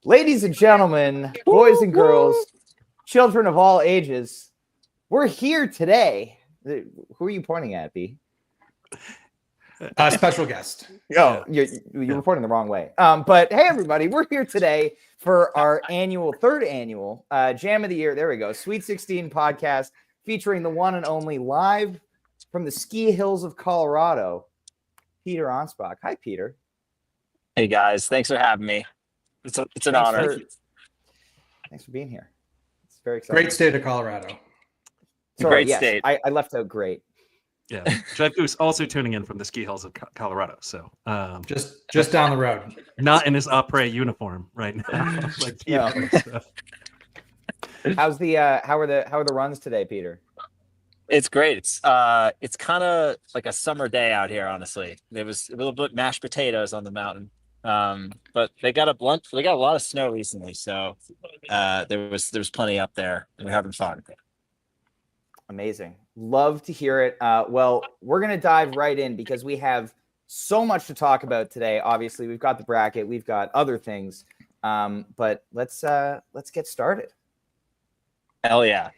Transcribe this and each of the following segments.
Ladies and gentlemen, boys and girls, children of all ages, we're here today. Who are you pointing at, B? Special guest. Oh, you're pointing the wrong way. But hey, everybody, we're here today for our third annual Jam of the Year. There we go. Sweet 16 podcast featuring the one and only live from the ski hills of Colorado, Peter Anspach. Hi, Peter. Hey, guys. Thanks for having me. It's an honor. Thanks for being here. It's very exciting. Great state of Colorado. Sorry, Great state. I left out great. Yeah, Drive Goose also tuning in from the ski hills of Colorado. So just down the road. Not in his après uniform right now. How's the how are the runs today, Peter? It's great. It's kind of like a summer day out here. Honestly, there was a little bit mashed potatoes on the mountain, but they got a lot of snow recently, so there was plenty up there, and we're having fun. Amazing. Love to hear it. Well, we're going to dive right in because we have so much to talk about today. Obviously, we've got the bracket, we've got other things, but let's get started. Hell yeah.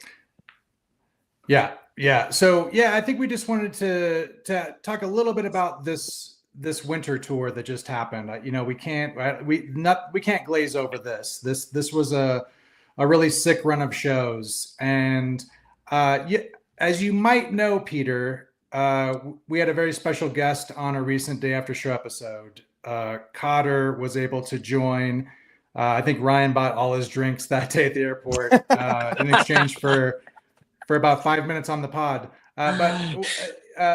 Yeah. So I think we just wanted to talk a little bit about this winter tour that just happened. We can't glaze over this. This was a really sick run of shows, and as you might know, Peter, we had a very special guest on a recent Day After Show episode. Cotter was able to join. I think Ryan bought all his drinks that day at the airport in exchange for about 5 minutes on the pod.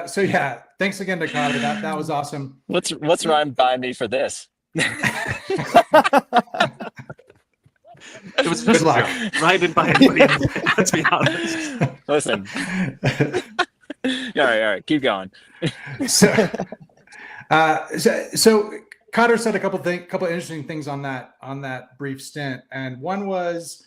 So yeah, thanks again to Cotter. That was awesome. What's Ryan buying me for this? It was just good luck. Ryan didn't buy anybody. Let's be honest. Listen. All right. Keep going. So Cotter said a couple interesting things on that brief stint, and one was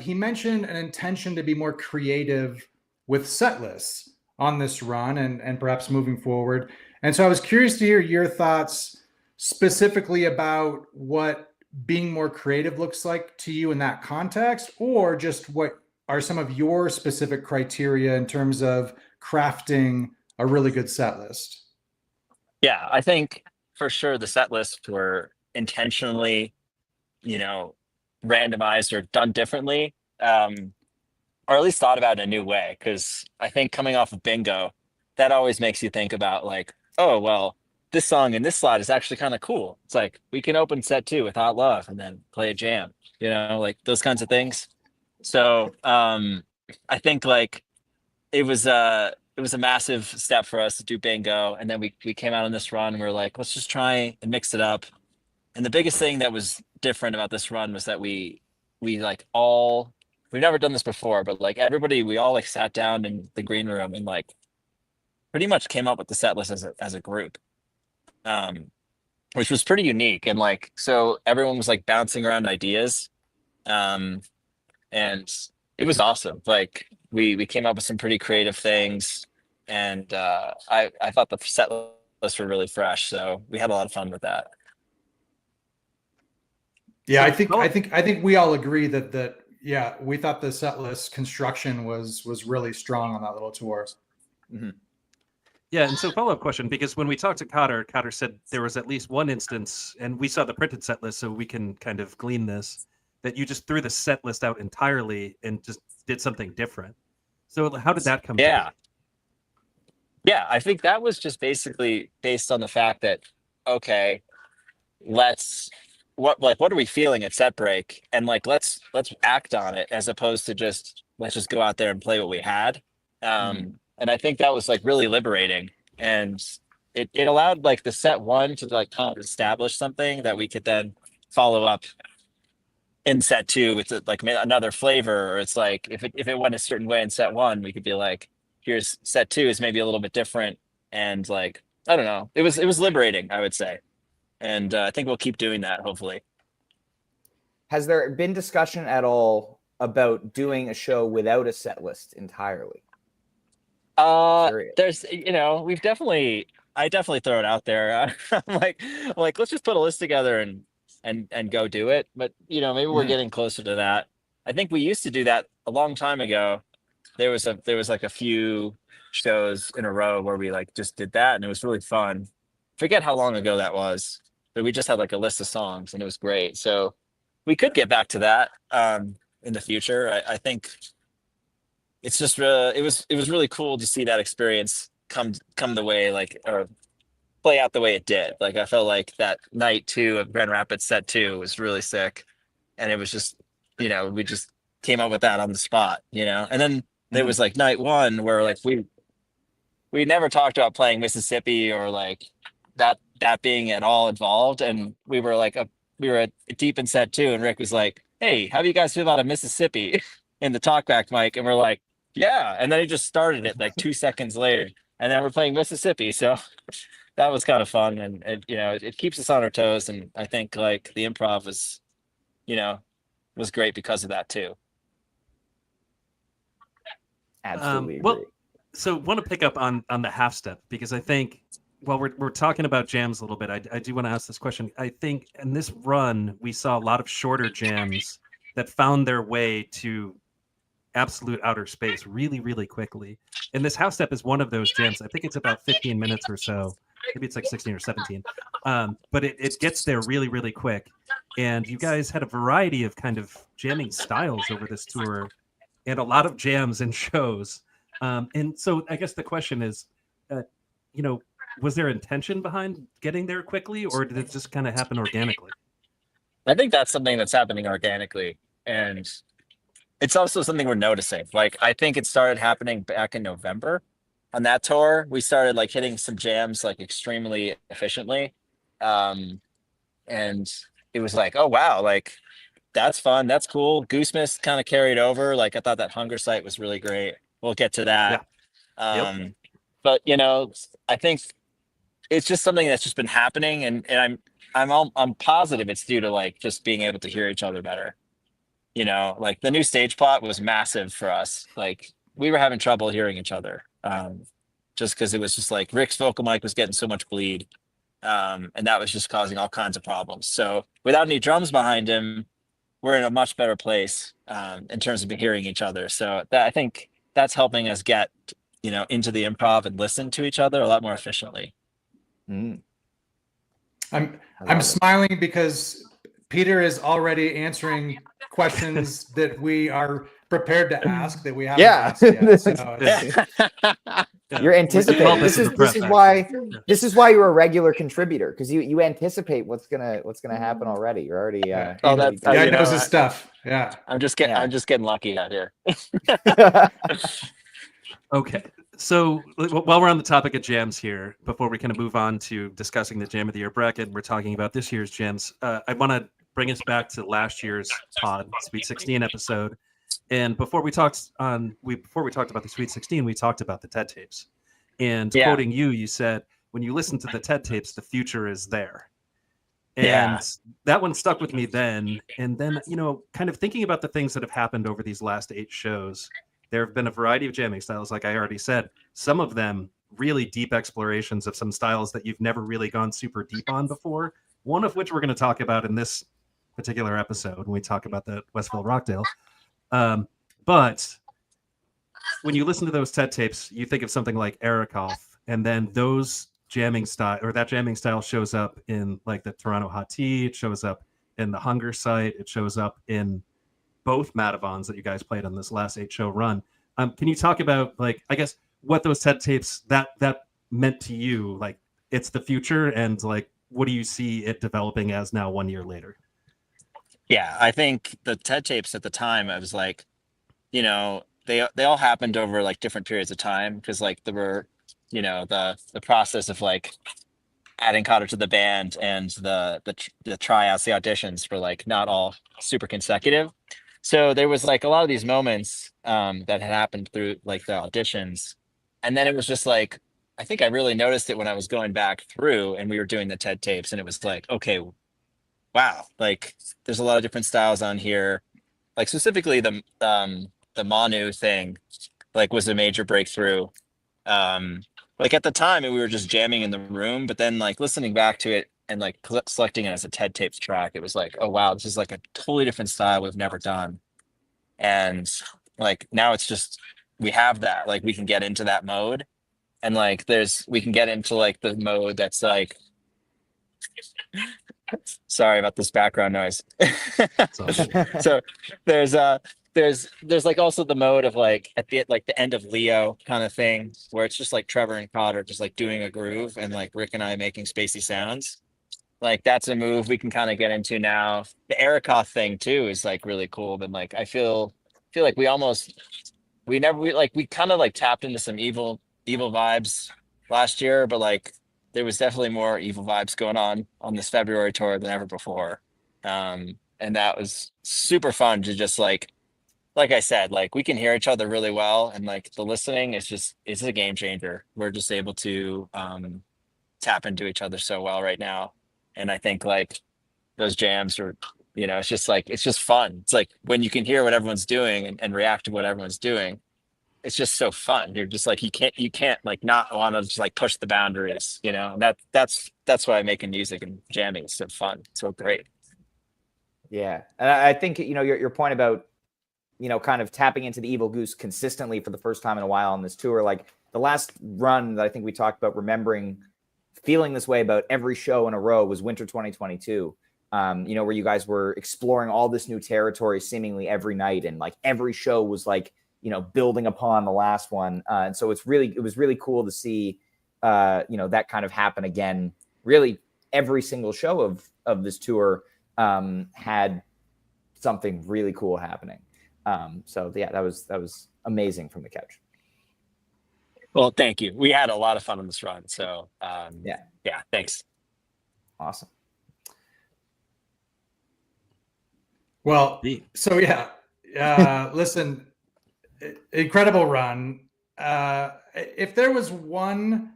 he mentioned an intention to be more creative with set lists on this run and perhaps moving forward. And so I was curious to hear your thoughts specifically about what being more creative looks like to you in that context, or just what are some of your specific criteria in terms of crafting a really good set list? Yeah, I think for sure the set lists were intentionally, randomized or done differently, or at least thought about in a new way. Because I think coming off of bingo, that always makes you think about like, oh, well, this song in this slot is actually kind of cool. It's like we can open set 2 with Hot Love and then play a jam, like those kinds of things. So I think like it was a massive step for us to do bingo, and then we came out on this run and we were like, let's just try and mix it up. And the biggest thing that was different about this run was that we've never done this before, but like everybody, we all like sat down in the green room and like pretty much came up with the set list as a group. Which was pretty unique, and like so everyone was like bouncing around ideas, and it was awesome. Like we came up with some pretty creative things, and I thought the set lists were really fresh, so we had a lot of fun with that. Yeah, I think we all agree that we thought the set list construction was really strong on that little tour. Mm-hmm. Yeah, and so follow-up question, because when we talked to Cotter said there was at least one instance, and we saw the printed set list, so we can kind of glean this, that you just threw the set list out entirely and just did something different. So how did that come to? Yeah, I think that was just basically based on the fact that, okay, what are we feeling at set break? And like, let's act on it as opposed to let's just go out there and play what we had. And I think that was like really liberating, and it allowed like the set 1 to like kind of establish something that we could then follow up in set 2 with like another flavor. Or it's like if it went a certain way in set 1, we could be like, here's set 2 is maybe a little bit different, and like I don't know, it was liberating, I would say, and I think we'll keep doing that hopefully. Has there been discussion at all about doing a show without a set list entirely? There's, I definitely throw it out there. I'm like, let's just put a list together and and go do it. But maybe we're getting closer to that. I think we used to do that a long time ago. There was like a few shows in a row where we like just did that, and it was really fun. Forget how long ago that was, but we just had like a list of songs, and it was great. So we could get back to that in the future. I think it's just it was really cool to see that experience come the way like or play out the way it did. Like I felt like that night 2 of Grand Rapids set 2 was really sick, and it was just we just came up with that on the spot, and then there was like night 1 where like we never talked about playing Mississippi or like that being at all involved, and we were deep in set 2, and Rick was like, "Hey, how do you guys feel about a Mississippi?" in the talkback mic, and we're like, "Yeah," and then he just started it like 2 seconds later, and then we're playing Mississippi. So that was kind of fun, and it keeps us on our toes, and I think like the improv was great because of that too. Absolutely Well, agree. so want to pick up on the half step, because I think while we're talking about jams a little bit, I do want to ask this question. I think in this run we saw a lot of shorter jams that found their way to absolute outer space really, really quickly. And this half step is one of those jams. I think it's about 15 minutes or so. Maybe it's like 16 or 17. But it gets there really, really quick. And you guys had a variety of kind of jamming styles over this tour, and a lot of jams and shows. And so I guess the question is, was there intention behind getting there quickly, or did it just kind of happen organically? I think that's something that's happening organically, and it's also something we're noticing. Like I think it started happening back in November on that tour. We started like hitting some jams like extremely efficiently, and it was like, oh wow, like that's fun, that's cool. Goose Mist kind of carried over. Like I thought that Hunger Site was really great. We'll get to that. Yep. But I think it's just something that's just been happening, and I'm positive it's due to like just being able to hear each other better. Like the new stage plot was massive for us. Like we were having trouble hearing each other, just because it was just like Rick's vocal mic was getting so much bleed, and that was just causing all kinds of problems. So without any drums behind him, we're in a much better place in terms of hearing each other. So I think that's helping us get into the improv and listen to each other a lot more efficiently. Mm. I'm smiling because Peter is already answering questions that we are prepared to ask that we haven't asked yet. So You're anticipating. This is why you're a regular contributor, because you anticipate what's gonna happen already. You're already he knows his stuff. Yeah. I'm just getting lucky out here. Okay. So while we're on the topic of jams here, before we kind of move on to discussing the Jam of the Year bracket, we're talking about this year's jams. I want to bring us back to last year's pod, Sweet 16 episode. And before we talked about the Sweet 16, we talked about the TED tapes. And quoting you said, when you listen to the TED tapes, the future is there. And that one stuck with me then. And then, kind of thinking about the things that have happened over these last 8 shows, there have been a variety of jamming styles, like I already said. Some of them really deep explorations of some styles that you've never really gone super deep on before. One of which we're going to talk about in this particular episode when we talk about the Westville Rockdale. But when you listen to those TED tapes, you think of something like Erikoff, and then that jamming style shows up in like the Toronto Hot Tea. It shows up in the Hunger Site. It shows up in both Madavons that you guys played on this last 8-show run. Can you talk about, like, I guess, what those TED tapes that meant to you? Like, it's the future, and like, what do you see it developing as now 1 year later? Yeah, I think the TED tapes at the time, I was like, they all happened over like different periods of time, because like there were, the process of like adding Cotter to the band and the tryouts, the auditions were like not all super consecutive. So there was like a lot of these moments that had happened through like the auditions. And then it was just like, I think I really noticed it when I was going back through and we were doing the TED tapes, and it was like, okay, wow, like there's a lot of different styles on here. Like specifically the Manu thing, like was a major breakthrough. Like at the time we were just jamming in the room, but then like listening back to it and like selecting it as a Ted Tapes track, it was like, oh wow, this is like a totally different style we've never done. And like now it's just, we have that, like we can get into that mode, and like we can get into like the mode that's like, sorry about this background noise. all good. So there's there's like also the mode of like at the end of Leo kind of thing, where it's just like Trevor and Cotter just like doing a groove, and like Rick and I making spacey sounds. Like that's a move we can kind of get into now. The Erikoth thing too is like really cool. But like I feel like we kind of like tapped into some evil vibes last year, but like there was definitely more evil vibes going on this February tour than ever before. And that was super fun to just like I said, like we can hear each other really well, and like the listening is just, it's a game changer. We're just able to tap into each other so well right now. And I think like those jams are, it's just like, it's just fun. It's like when you can hear what everyone's doing and react to what everyone's doing, it's just so fun. You're just like, you can't like not want to just like push the boundaries, and that's why making music and jamming is so fun. So great. Yeah. And I think, your point about, kind of tapping into the Evil Goose consistently for the first time in a while on this tour, like the last run that I think we talked about remembering feeling this way about every show in a row was Winter 2022, where you guys were exploring all this new territory seemingly every night. And like every show was like, building upon the last one. And so it was really cool to see, that kind of happen again. Really every single show of this tour had something really cool happening. So yeah, that was amazing from the couch. Well, thank you. We had a lot of fun on this run. So yeah, thanks. Awesome. Well, so yeah, listen, incredible run. If there was one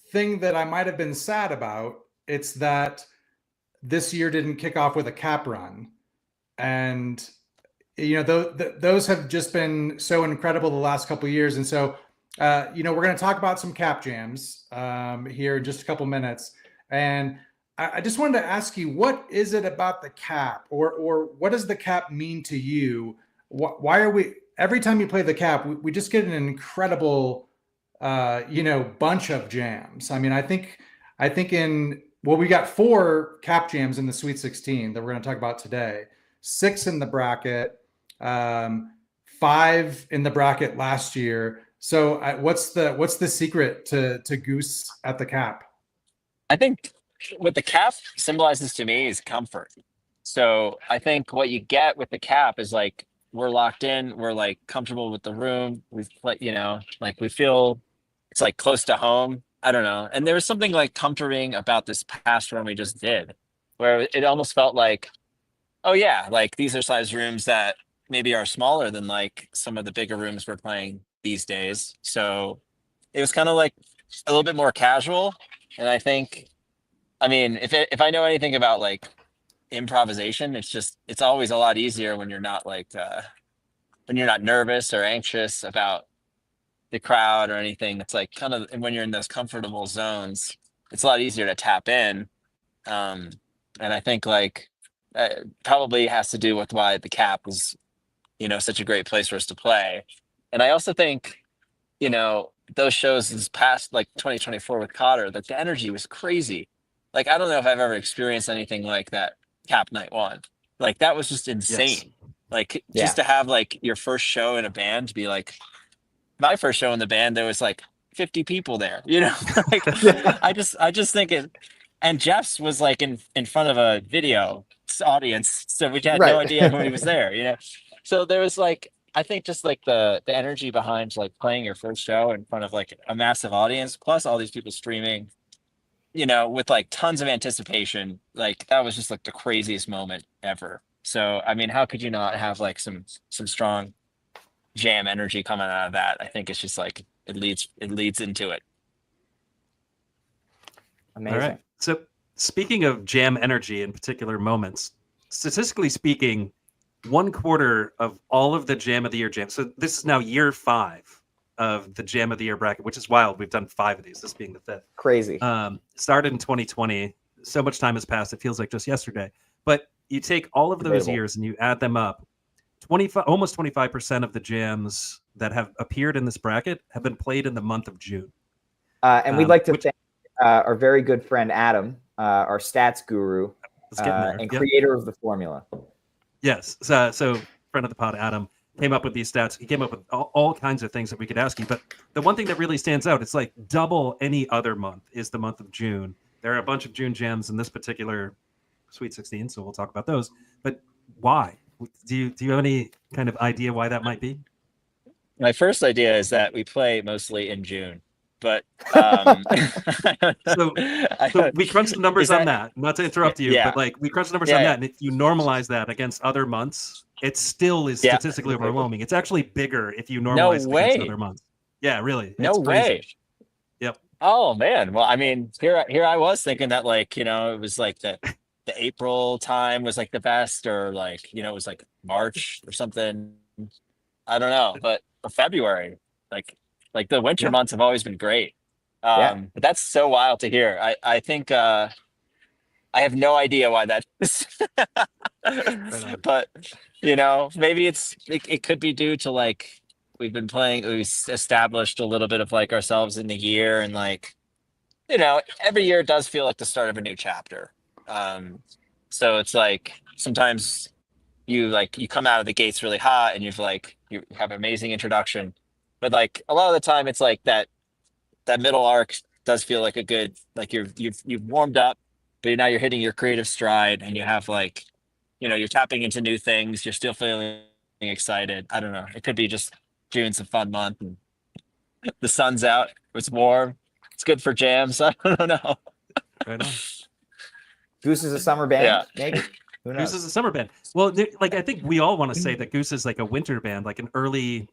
thing that I might have been sad about, it's that this year didn't kick off with a cap run. And, those have just been so incredible the last couple of years. And so, we're going to talk about some cap jams here in just a couple minutes. And I just wanted to ask you, what is it about the cap, or what does the cap mean to you? Why are we, every time you play the cap, we just get an incredible, bunch of jams. I mean, I think we got 4 cap jams in the Sweet 16 that we're going to talk about today, 6 in the bracket, 5 in the bracket last year. So what's the secret to Goose at the cap? I think what the cap symbolizes to me is comfort. So I think what you get with the cap is like, we're locked in, we're like comfortable with the room. We've like, like we feel it's like close to home. I don't know. And there was something like comforting about this past run we just did, where it almost felt like, oh yeah, like these are size rooms that maybe are smaller than like some of the bigger rooms we're playing these days. So it was kind of like a little bit more casual. And I think, I mean, if I know anything about like improvisation, it's always a lot easier when you're not like when you're not nervous or anxious about the crowd or anything. It's like kind of when you're in those comfortable zones, it's a lot easier to tap in. And I think like probably has to do with why the cap was, such a great place for us to play. And I also think, those shows this past like 2024 with Cotter, that the energy was crazy. Like, I don't know if I've ever experienced anything like that cap night 1. Like that was just insane. Yes. Like just to have like your first show in a band be like, my first show in the band, there was like 50 people there, like I just think it, and Jeff's was like in front of a video audience. So we had no idea when he was there, So there was like, I think just like the energy behind like playing your first show in front of like a massive audience, plus all these people streaming, with like tons of anticipation, like that was just like the craziest moment ever. So, I mean, how could you not have like some strong jam energy coming out of that? I think it's just like, it leads into it. Amazing. All right. So speaking of jam energy in particular moments, statistically speaking, 1/4 of all of the Jam of the Year jams. So this is now year 5 of the Jam of the Year bracket, which is wild. We've done 5 of these, this being the 5th. Crazy. Started in 2020. so much time has passed. It feels like just yesterday. But you take all of those Debatable. years and you add them up. Almost 25% of the jams that have appeared in this bracket have been played in the month of June. And we'd like to thank our very good friend Adam, our stats guru and creator of the formula. Yes. So friend of the pod, Adam, came up with these stats. He came up with all kinds of things that we could ask you. But the one thing that really stands out, it's like double any other month is the month of June. There are a bunch of June jams in this particular Sweet 16, so we'll talk about those. But why? Do you have any kind of idea why that might be? My first idea is that we play mostly in June, but so we crunched the numbers on that. Not to interrupt you, but like we crunched the numbers on that, and if you normalize that against other months, it still is statistically overwhelming. It's actually bigger if you normalize it against other months. Yeah, really. No way. Yep. Oh man. Well, I mean, here I was thinking that like, it was like the April time was like the best, or like, it was like March or something. I don't know, but February, like the winter months have always been great. But that's so wild to hear. I think I have no idea why that is. But maybe it could be due to like we've established a little bit of like ourselves in the year, and like every year does feel like the start of a new chapter. So it's like sometimes you come out of the gates really hot and you have an amazing introduction, but like a lot of the time it's like that middle arc does feel like a good, like you've warmed up, but now you're hitting your creative stride, and you have like you're tapping into new things, you're still feeling excited. I don't know, it could be just June's a fun month and the sun's out, it's warm, it's good for jams. I don't know. Right on. Goose is a summer band, maybe. Who knows? Goose is a summer band. Well, like I think we all want to say that Goose is like a winter band, like an early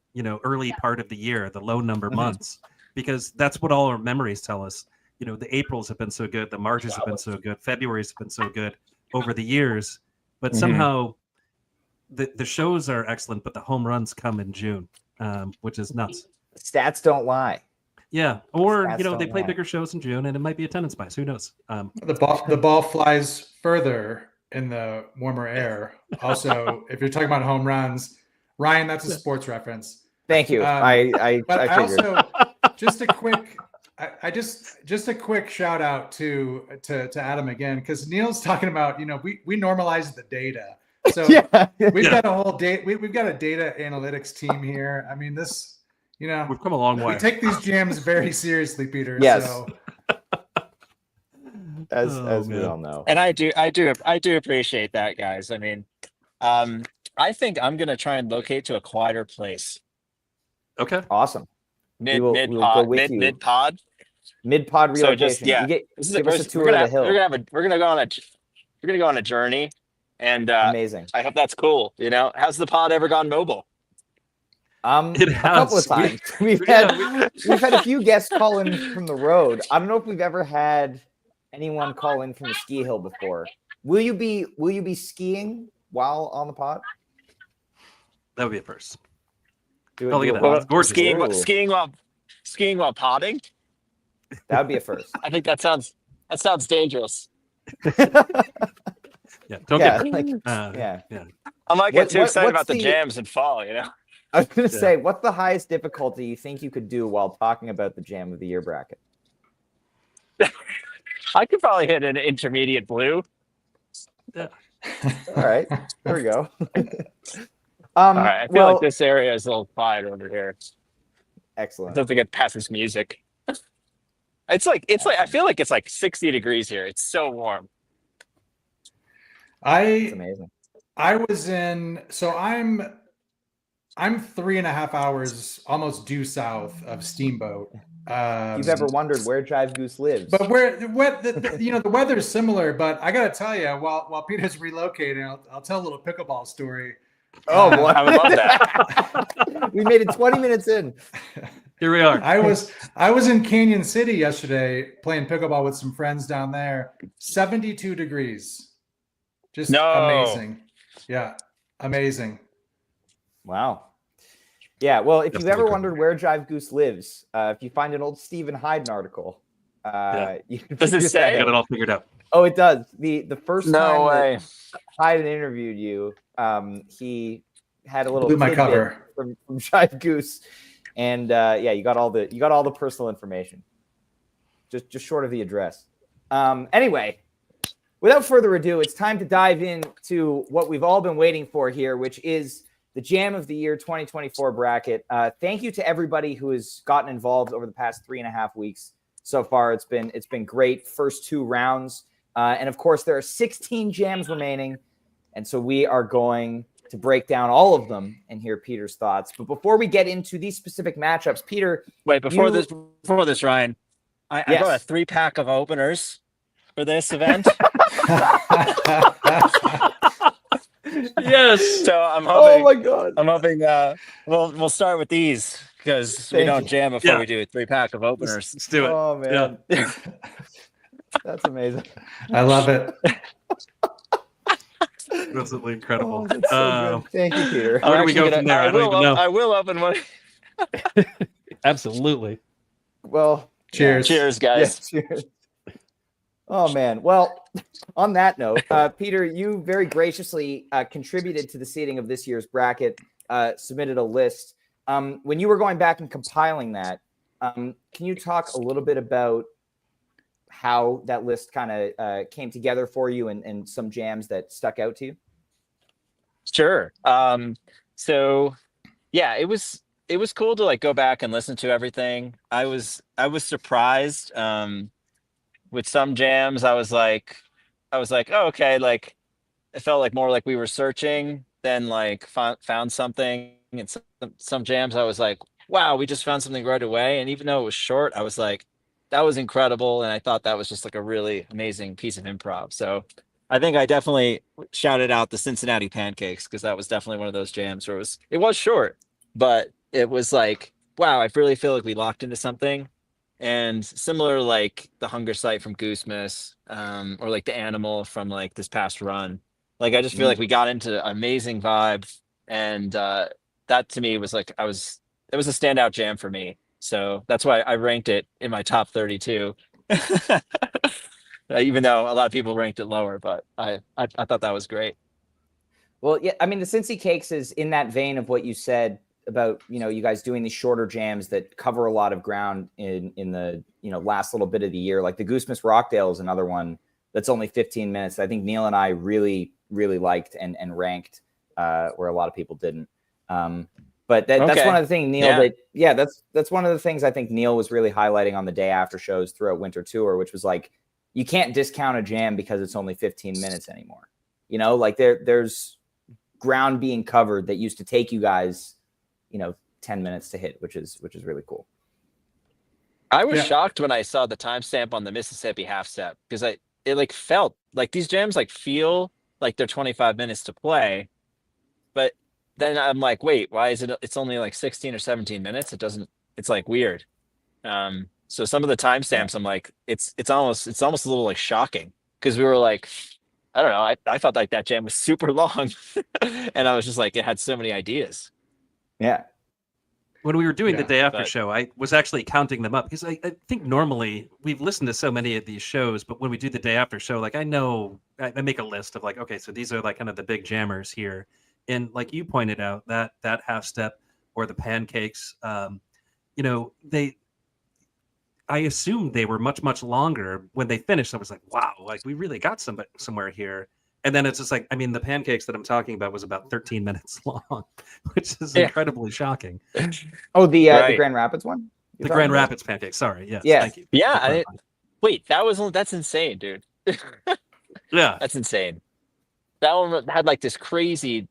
part of the year, the low number months, because that's what all our memories tell us. The Aprils have been so good, the Marches have been so good, February's have been so good over the years, but somehow the shows are excellent, but the home runs come in June, which is nuts. Stats don't lie. Yeah, or they play bigger shows in June, and it might be attendance bias. Who knows? The ball flies further in the warmer air. Also, if you're talking about home runs, Ryan, that's a sports reference. Thank you. I also just a quick shout out to Adam again, because Neil's talking about we normalize the data. So we've got a whole we've got a data analytics team here. I mean this. We've come a long way. We take these jams very seriously, Peter. Yes. So. As we all know. And I do appreciate that, guys. I mean, I think I'm gonna try and locate to a quieter place. Okay. Awesome. Mid pod relocation. So just give us a tour of the hill. We're gonna go on a journey, and amazing. I hope that's cool. Has the pod ever gone mobile? It has. A couple of times. We've had a few guests call in from the road. I don't know if we've ever had anyone call in from the ski hill before. Will you be skiing while on the pod? That would be a first. Look at that. Gorgeous. Skiing while podding? That would be a first. I think that sounds dangerous. Don't get I might get too excited about the jams in fall, I was going to say, what's the highest difficulty you think you could do while talking about the Jam of the Year bracket? I could probably hit an intermediate blue. Yeah. All right. There we go. All right. I feel like this area is a little quiet over here. Excellent. I don't think it passes music. It's like I feel like it's like 60 degrees here. It's so warm. It's amazing. I'm 3.5 hours almost due south of Steamboat. You've ever wondered where Jive Goose lives? But the weather is similar. But I got to tell you, while Peter's relocating, I'll tell a little pickleball story. Oh boy, I would love that. We made it 20 minutes in. Here we are. I was in Canyon City yesterday playing pickleball with some friends down there. 72 degrees. Just amazing. Yeah, amazing. Wow. Yeah, well, if you've ever wondered where Jive Goose lives, if you find an old Stephen Hyden article, You can Does it figure say? that I got out. it all figured out. Oh, it does. The first No time way. that Hyden interviewed you, he had a little Blew my tidbit cover. from Shive Goose, and you got all the personal information, just short of the address. Anyway, without further ado, it's time to dive into what we've all been waiting for here, which is the Jam of the Year 2024 bracket. Thank you to everybody who has gotten involved over the past 3.5 weeks so far. It's been great. First 2 rounds. And of course, there are 16 jams remaining. And so we are going to break down all of them and hear Peter's thoughts. But before we get into these specific matchups, Peter. Wait, before this, Ryan, I Yes. brought a 3-pack of openers for this event. Yes. So I'm Oh hoping. my God. I'm hoping we'll start with these because we Thank don't you. jam before Yeah. we do a 3-pack of openers. Let's do it. Oh man. That's amazing. I love it. Absolutely incredible. Oh, that's so good. Thank you, Peter. Where do we go from there? I don't even know. I will open one. Absolutely. Well, Cheers. Cheers, guys. yes, cheers. Oh man. Well, on that note, Peter, you very graciously contributed to the seating of this year's bracket, submitted a list. When you were going back and compiling that, can you talk a little bit about how that list kind of came together for you and some jams that stuck out to you? Sure. So yeah, it was cool to like go back and listen to everything. I was surprised. With some jams, I was like, oh, okay, like it felt like more like we were searching than like found something. And some jams, I was like, wow, we just found something right away. And even though it was short, I was like, that was incredible. And I thought that was just like a really amazing piece of improv. So I think I definitely shouted out the Cincinnati Pancakes because that was definitely one of those jams where it was short, but it was like, wow, I really feel like we locked into something. And similar, like the Hunger Site from Goose, or like the Animal from like this past run. Like I just feel like we got into amazing vibe, and that to me was like it was a standout jam for me. So that's why I ranked it in my top 32. Even though a lot of people ranked it lower, but I thought that was great. Well, yeah, I mean, the Cincy Cakes is in that vein of what you said about, you guys doing these shorter jams that cover a lot of ground in the, last little bit of the year. Like the Goose Miss Rockdale is another one that's only 15 minutes. I think Neil and I really, really liked and ranked where a lot of people didn't. But that's one of the things, Neil, that's one of the things I think Neil was really highlighting on the day after shows throughout Winter Tour, which was like, you can't discount a jam because it's only 15 minutes anymore. Like there's ground being covered that used to take you guys 10 minutes to hit, which is really cool. I was shocked when I saw the timestamp on the Mississippi half step because it like felt like these jams like feel like they're 25 minutes to play, but then I'm like, wait, why is it's only like 16 or 17 minutes? It's like weird. So some of the timestamps, I'm like, it's almost a little like shocking because we were like, I don't know, I felt like that jam was super long and I was just like, it had so many ideas. Yeah. When we were doing the day after show, I was actually counting them up because I think normally we've listened to so many of these shows, but when we do the day after show, like I know I make a list of like, okay, so these are like kind of the big jammers here. And like you pointed out, that half step or the Pancakes, I assumed they were much, much longer. When they finished, I was like, wow, like we really got somewhere here. And then it's just like, I mean, the Pancakes that I'm talking about was about 13 minutes long, which is incredibly shocking. Oh, the Grand Rapids one? The Grand Rapids Pancakes. Sorry. Yes. Yeah. Thank you. Yeah. Wait, that's insane, dude. Yeah. That's insane. That one had like this crazy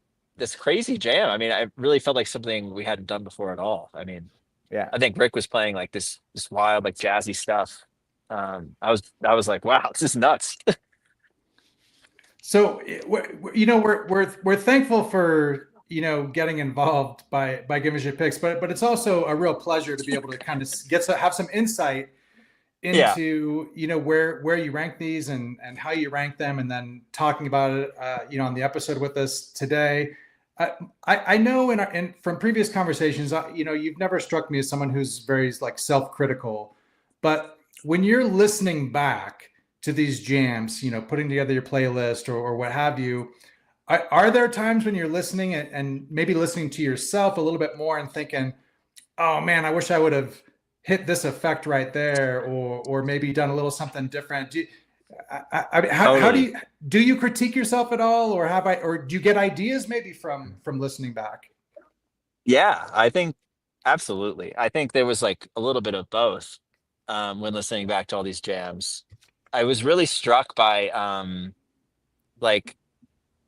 jam. I mean, I really felt like something we hadn't done before at all. I mean, yeah, I think Rick was playing like this wild, like jazzy stuff. I was like, wow, this is nuts. So we're thankful for getting involved by giving us your picks, but it's also a real pleasure to be able to kind of have some insight into where you rank these and how you rank them, and then talking about it on the episode with us today. I know from previous conversations, you've never struck me as someone who's very like self-critical, but when you're listening back to these jams, putting together your playlist or what have you, are there times when you're listening and maybe listening to yourself a little bit more and thinking, oh man, I wish I would have hit this effect right there, or maybe done a little something different? How do you critique yourself at all, or do you get ideas maybe from listening back? Yeah, I think absolutely. I think there was like a little bit of both when listening back to all these jams. I was really struck by like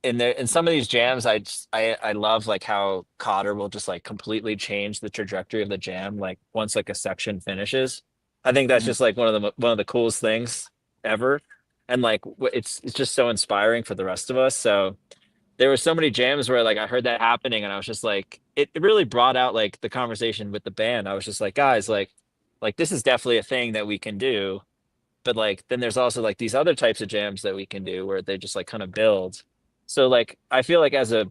in some of these jams, I love like how Cotter will just like completely change the trajectory of the jam like once like a section finishes. I think that's just like one of the coolest things ever, and like it's just so inspiring for the rest of us. So there were so many jams where like I heard that happening and I was just like, it really brought out like the conversation with the band. I was just like, guys, like this is definitely a thing that we can do, but like then there's also like these other types of jams that we can do where they just like kind of build. So like I feel like as a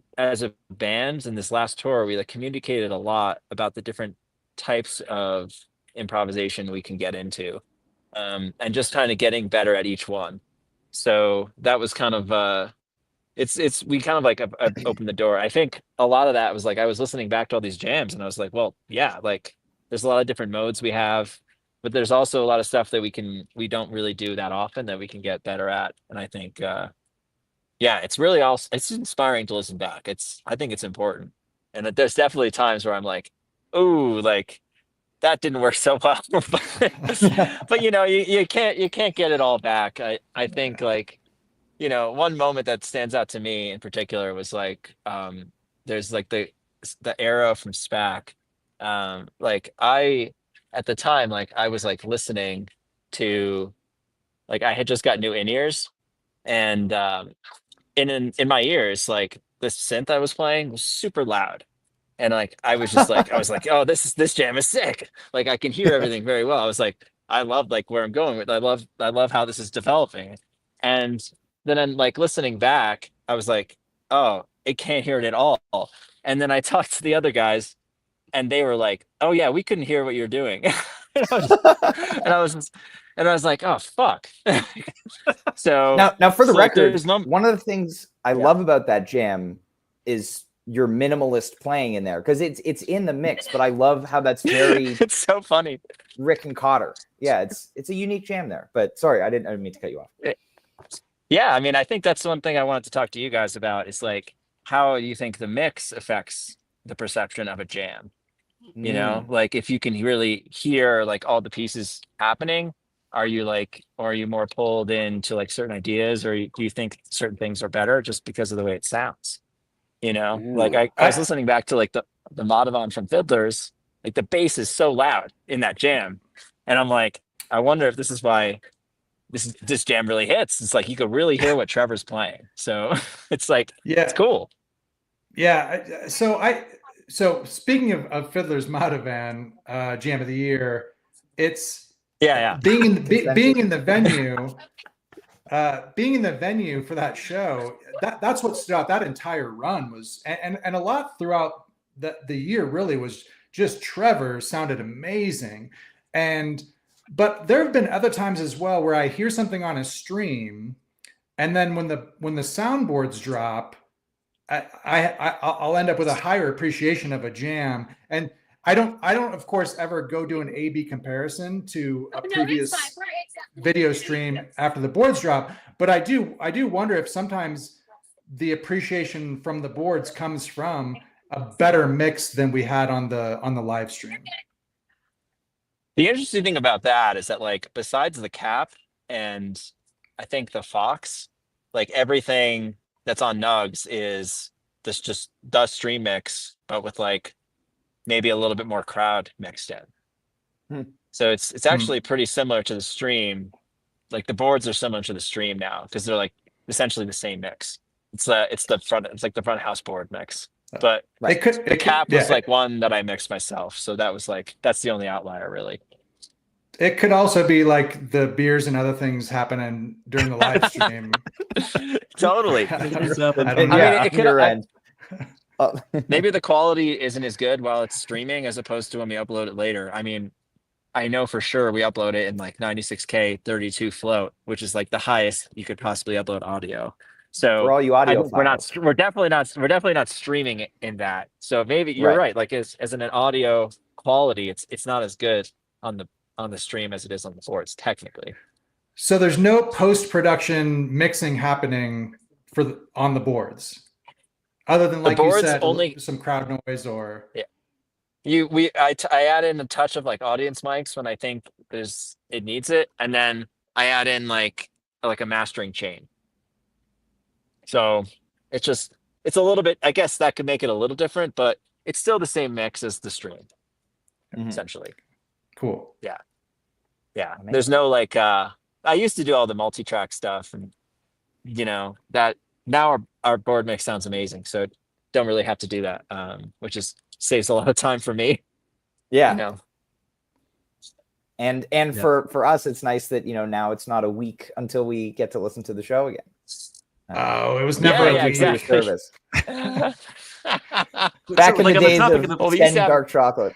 band in this last tour, we like communicated a lot about the different types of improvisation we can get into, and just kind of getting better at each one. So that was kind of we kind of like opened the door. I think a lot of that was like I was listening back to all these jams and I was like, well, yeah, like there's a lot of different modes we have, but there's also a lot of stuff that we don't really do that often that we can get better at. And I think yeah, it's really also it's inspiring to listen back. I think it's important. And there's definitely times where I'm like, ooh, like that didn't work so well. But you can't get it all back. I think like one moment that stands out to me in particular was like there's like the era from Spach. Like I at the time like I was like listening to like I had just got new in-ears, and in my ears like the synth I was playing was super loud, and like I was like, oh, this jam is sick, like I can hear everything very well. I was like, I love like where I'm going with. I love how this is developing. And then I'm like listening back, I was like, oh, it can't hear it at all. And then I talked to the other guys and they were like, oh yeah, we couldn't hear what you're doing. and I was like, oh fuck. So now for the like, record, one of the things I love about that jam is your minimalist playing in there, because it's in the mix, but I love how that's very it's so funny. Rick and Cotter. Yeah, it's a unique jam there. But sorry, I didn't mean to cut you off. Yeah, I mean, I think that's one thing I wanted to talk to you guys about is like how you think the mix affects the perception of a jam. Like if you can really hear like all the pieces happening, are you more pulled into like certain ideas, or do you think certain things are better just because of the way it sounds? Like I was listening back to like the Madhavan from Fiddlers, like the bass is so loud in that jam, and I'm like, I wonder if this is why this jam really hits. It's like you could really hear what Trevor's playing, so it's like, yeah, it's cool. Yeah. So speaking of Fiddler's Madhavan Jam of the Year, it's being in the venue. Being in the venue for that show, that's what stood out. That entire run was, and a lot throughout the year really was just Trevor sounded amazing. But there have been other times as well where I hear something on a stream, and then when the soundboards drop, I'll end up with a higher appreciation of a jam. And I don't of course ever go do an A/B comparison to a previous video stream after the boards drop, but I do wonder if sometimes the appreciation from the boards comes from a better mix than we had on the live stream. The interesting thing about that is that like besides the cap and I think the Fox, like everything that's on Nugs is this just the stream mix, but with like maybe a little bit more crowd mixed in. So it's actually pretty similar to the stream. Like the boards are similar to the stream now because they're like essentially the same mix. It's the front house board mix. But the cap was like one that I mixed myself. So that was like that's the only outlier really. It could also be like the beers and other things happening during the live stream. Totally. Maybe the quality isn't as good while it's streaming as opposed to when we upload it later. I mean, I know for sure we upload it in like 96K 32 float, which is like the highest you could possibly upload audio. So For all you I audio think we're not, files. we're definitely not streaming it in that. So maybe you're Right. right. Like as an audio quality, it's not as good on the stream as it is on the boards technically. So there's no post-production mixing happening on the boards, other than, The like you boards said, only, some crowd noise or. yeah. I add in a touch of like audience mics when I think it needs it, and then I add in like a mastering chain. So it's a little bit, I guess that could make it a little different, but it's still the same mix as the stream, essentially. Cool. Yeah. Amazing. There's no like I used to do all the multi-track stuff, and that now our board mix sounds amazing. So don't really have to do that. Which saves a lot of time for me. Yeah. And Yeah. for us, it's nice that now it's not a week until we get to listen to the show again. Oh, it was never Yeah, a week. exactly. Service. Back So, in like, the on the days topic of of the- Well, we used to have- dark chocolate.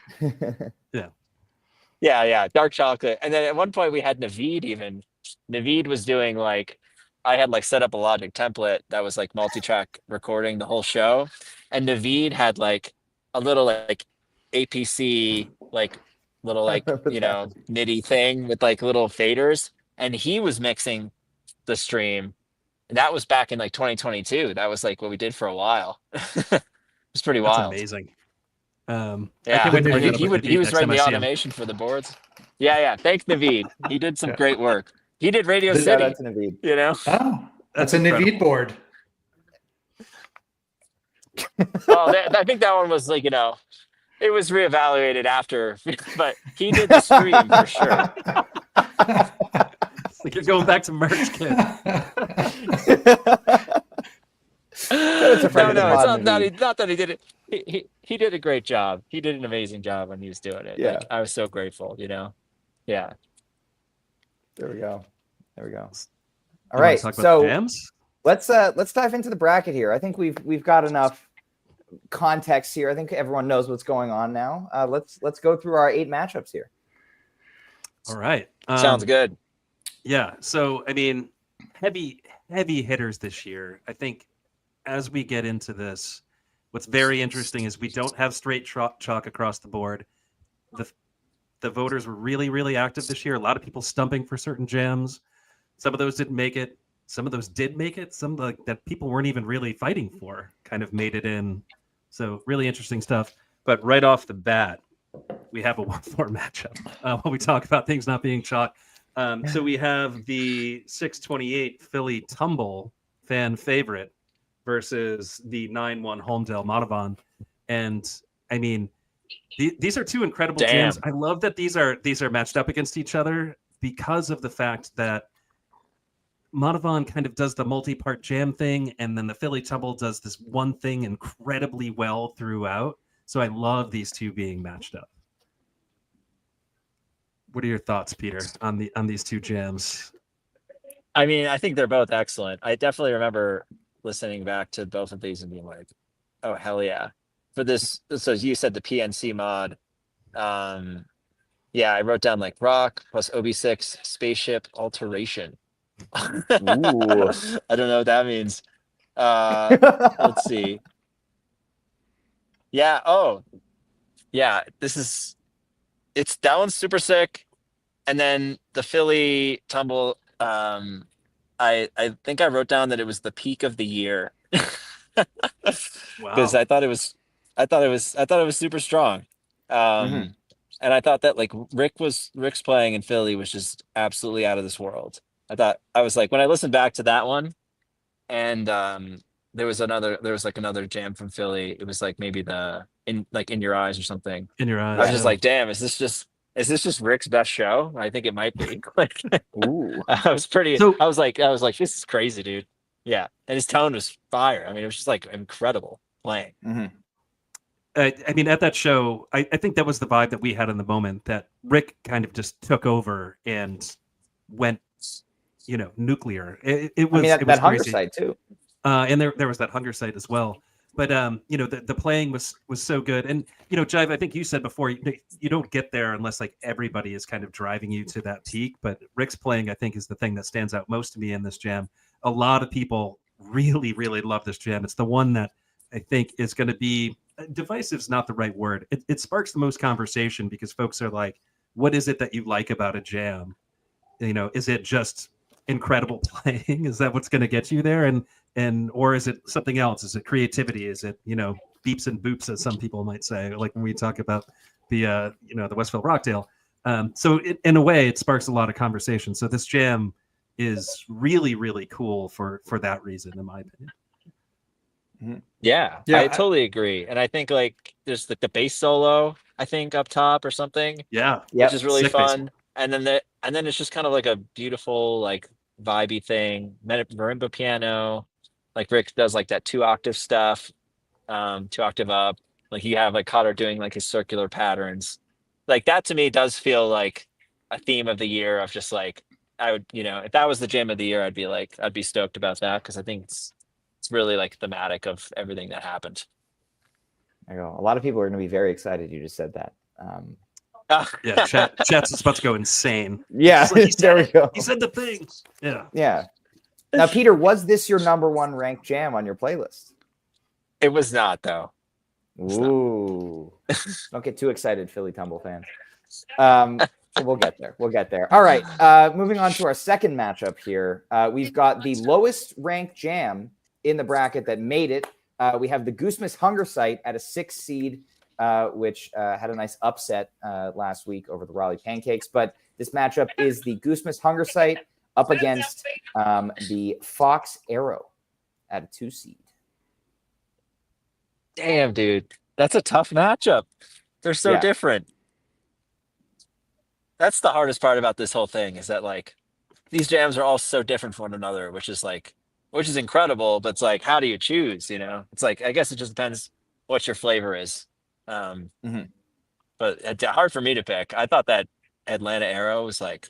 Yeah, dark chocolate. And then at one point we had Naveed even. Naveed was doing like, I had like set up a Logic template that was like multi-track recording the whole show. And Naveed had like a little like APC, like little like, MIDI thing with like little faders. And he was mixing the stream. And that was back in like 2022. That was like what we did for a while. It's pretty That's wild. amazing. Yeah, I can't wait to And bring that up with he Naveed was next writing time I the see him. automation for the boards. Yeah. Thanks, Naveed. He did some Yeah. great work. He did Radio Shout City. out to Naveed. Oh, that's a incredible. Naveed board. Oh, I think that one was like it was reevaluated after, but he did the stream for sure. Like you're going back to merch, kid. It's a friend of the No, it's pod, not that he did it. He did a great job. He did an amazing job when he was doing it. Yeah. Like, I was so grateful. Yeah. There we go. All You right. wanna talk about So jams? let's dive into the bracket here. I think we've got enough context here. I think everyone knows what's going on now. Let's go through our 8 matchups here. All right. Sounds good. Yeah. So, I mean, heavy hitters this year. I think as we get into this, what's very interesting is we don't have straight chalk across the board. The voters were really, really active this year. A lot of people stumping for certain jams. Some of those didn't make it. Some of those did make it. Some that people weren't even really fighting for kind of made it in. So really interesting stuff. But right off the bat, we have a 1-4 matchup when we talk about things not being chalk. So we have the 628 Philly Tumble fan favorite versus the 9-1 Holmdel Montavon. And I mean, these are two incredible jams. I love that these are matched up against each other because of the fact that Montavon kind of does the multi-part jam thing, and then the Philly Tumble does this one thing incredibly well throughout. So I love these two being matched up. What are your thoughts, Peter, on these two jams? I mean, I think they're both excellent. I definitely remember listening back to both of these and being like, "Oh hell yeah!" For this, so as you said, the PNC mod. Yeah, I wrote down like rock plus OB6 spaceship alteration. Ooh. I don't know what that means. Let's see. Yeah. Oh, yeah. It's that one's super sick. And then the Philly Tumble. I think I wrote down that it was the peak of the year because Wow. I thought it was super strong. And I thought that like Rick's playing in Philly was just absolutely out of this world. I was like, when I listened back to that one, and there was like another jam from Philly. It was like maybe in Your Eyes or something. In Your Eyes. I was just like, damn, is this just Rick's best show? I think it might be. Like, Ooh. I was like, this is crazy, dude. Yeah, and his tone was fire. I mean, it was just like incredible playing. I mean, at that show, I think that was the vibe that we had in the moment, that Rick kind of just took over and went, nuclear. It was, I mean, it was that hunger crazy. site too. And there was that hunger site as well. But the playing was so good, and Jive, I think you said before, you don't get there unless like everybody is kind of driving you to that peak. But Rick's playing, I think, is the thing that stands out most to me in this jam. A lot of people really, really love this jam. It's the one that I think is going to be divisive is not the right word. It sparks the most conversation because folks are like, what is it that you like about a jam? Is it just incredible playing? Is that what's going to get you there? And or is it something else? Is it creativity? Is it beeps and boops, as some people might say, like when we talk about the the Westfield Rockdale. So in a way, it sparks a lot of conversation. So this jam is really, really cool for that reason, in my opinion. Yeah, I totally agree. And I think like there's the bass solo, I think up top or something. Yeah. Which is really Sick fun. And then it's just kind of like a beautiful, like vibey thing. Marimba piano. Like Rick does like that 2-octave stuff, 2-octave up. Like you have like Cotter doing like his circular patterns. Like that to me does feel like a theme of the year of just like I would, if that was the jam of the year, I'd be stoked about that because I think it's really like thematic of everything that happened. There you go. A lot of people are going to be very excited you just said that. Yeah, chat's is about to go insane. Yeah, there we go. He said the thing. Yeah. Now, Peter, was this your number one ranked jam on your playlist? It was not, though. Ooh. Don't get too excited, Philly Tumble fans. We'll get there. All right. Moving on to our second matchup here. We've got the lowest ranked jam in the bracket that made it. We have the Goose Hunger Site at a 6 seed, which had a nice upset last week over the Raleigh Pancakes. But this matchup is the Goose Hunger Site up against the Fox Arrow at a 2 seed. Damn, dude. That's a tough matchup. They're so different. That's the hardest part about this whole thing is that like these jams are all so different from one another, which is incredible, but it's like, how do you choose? It's like, I guess it just depends what your flavor is. But it's hard for me to pick. I thought that Atlanta Arrow was like,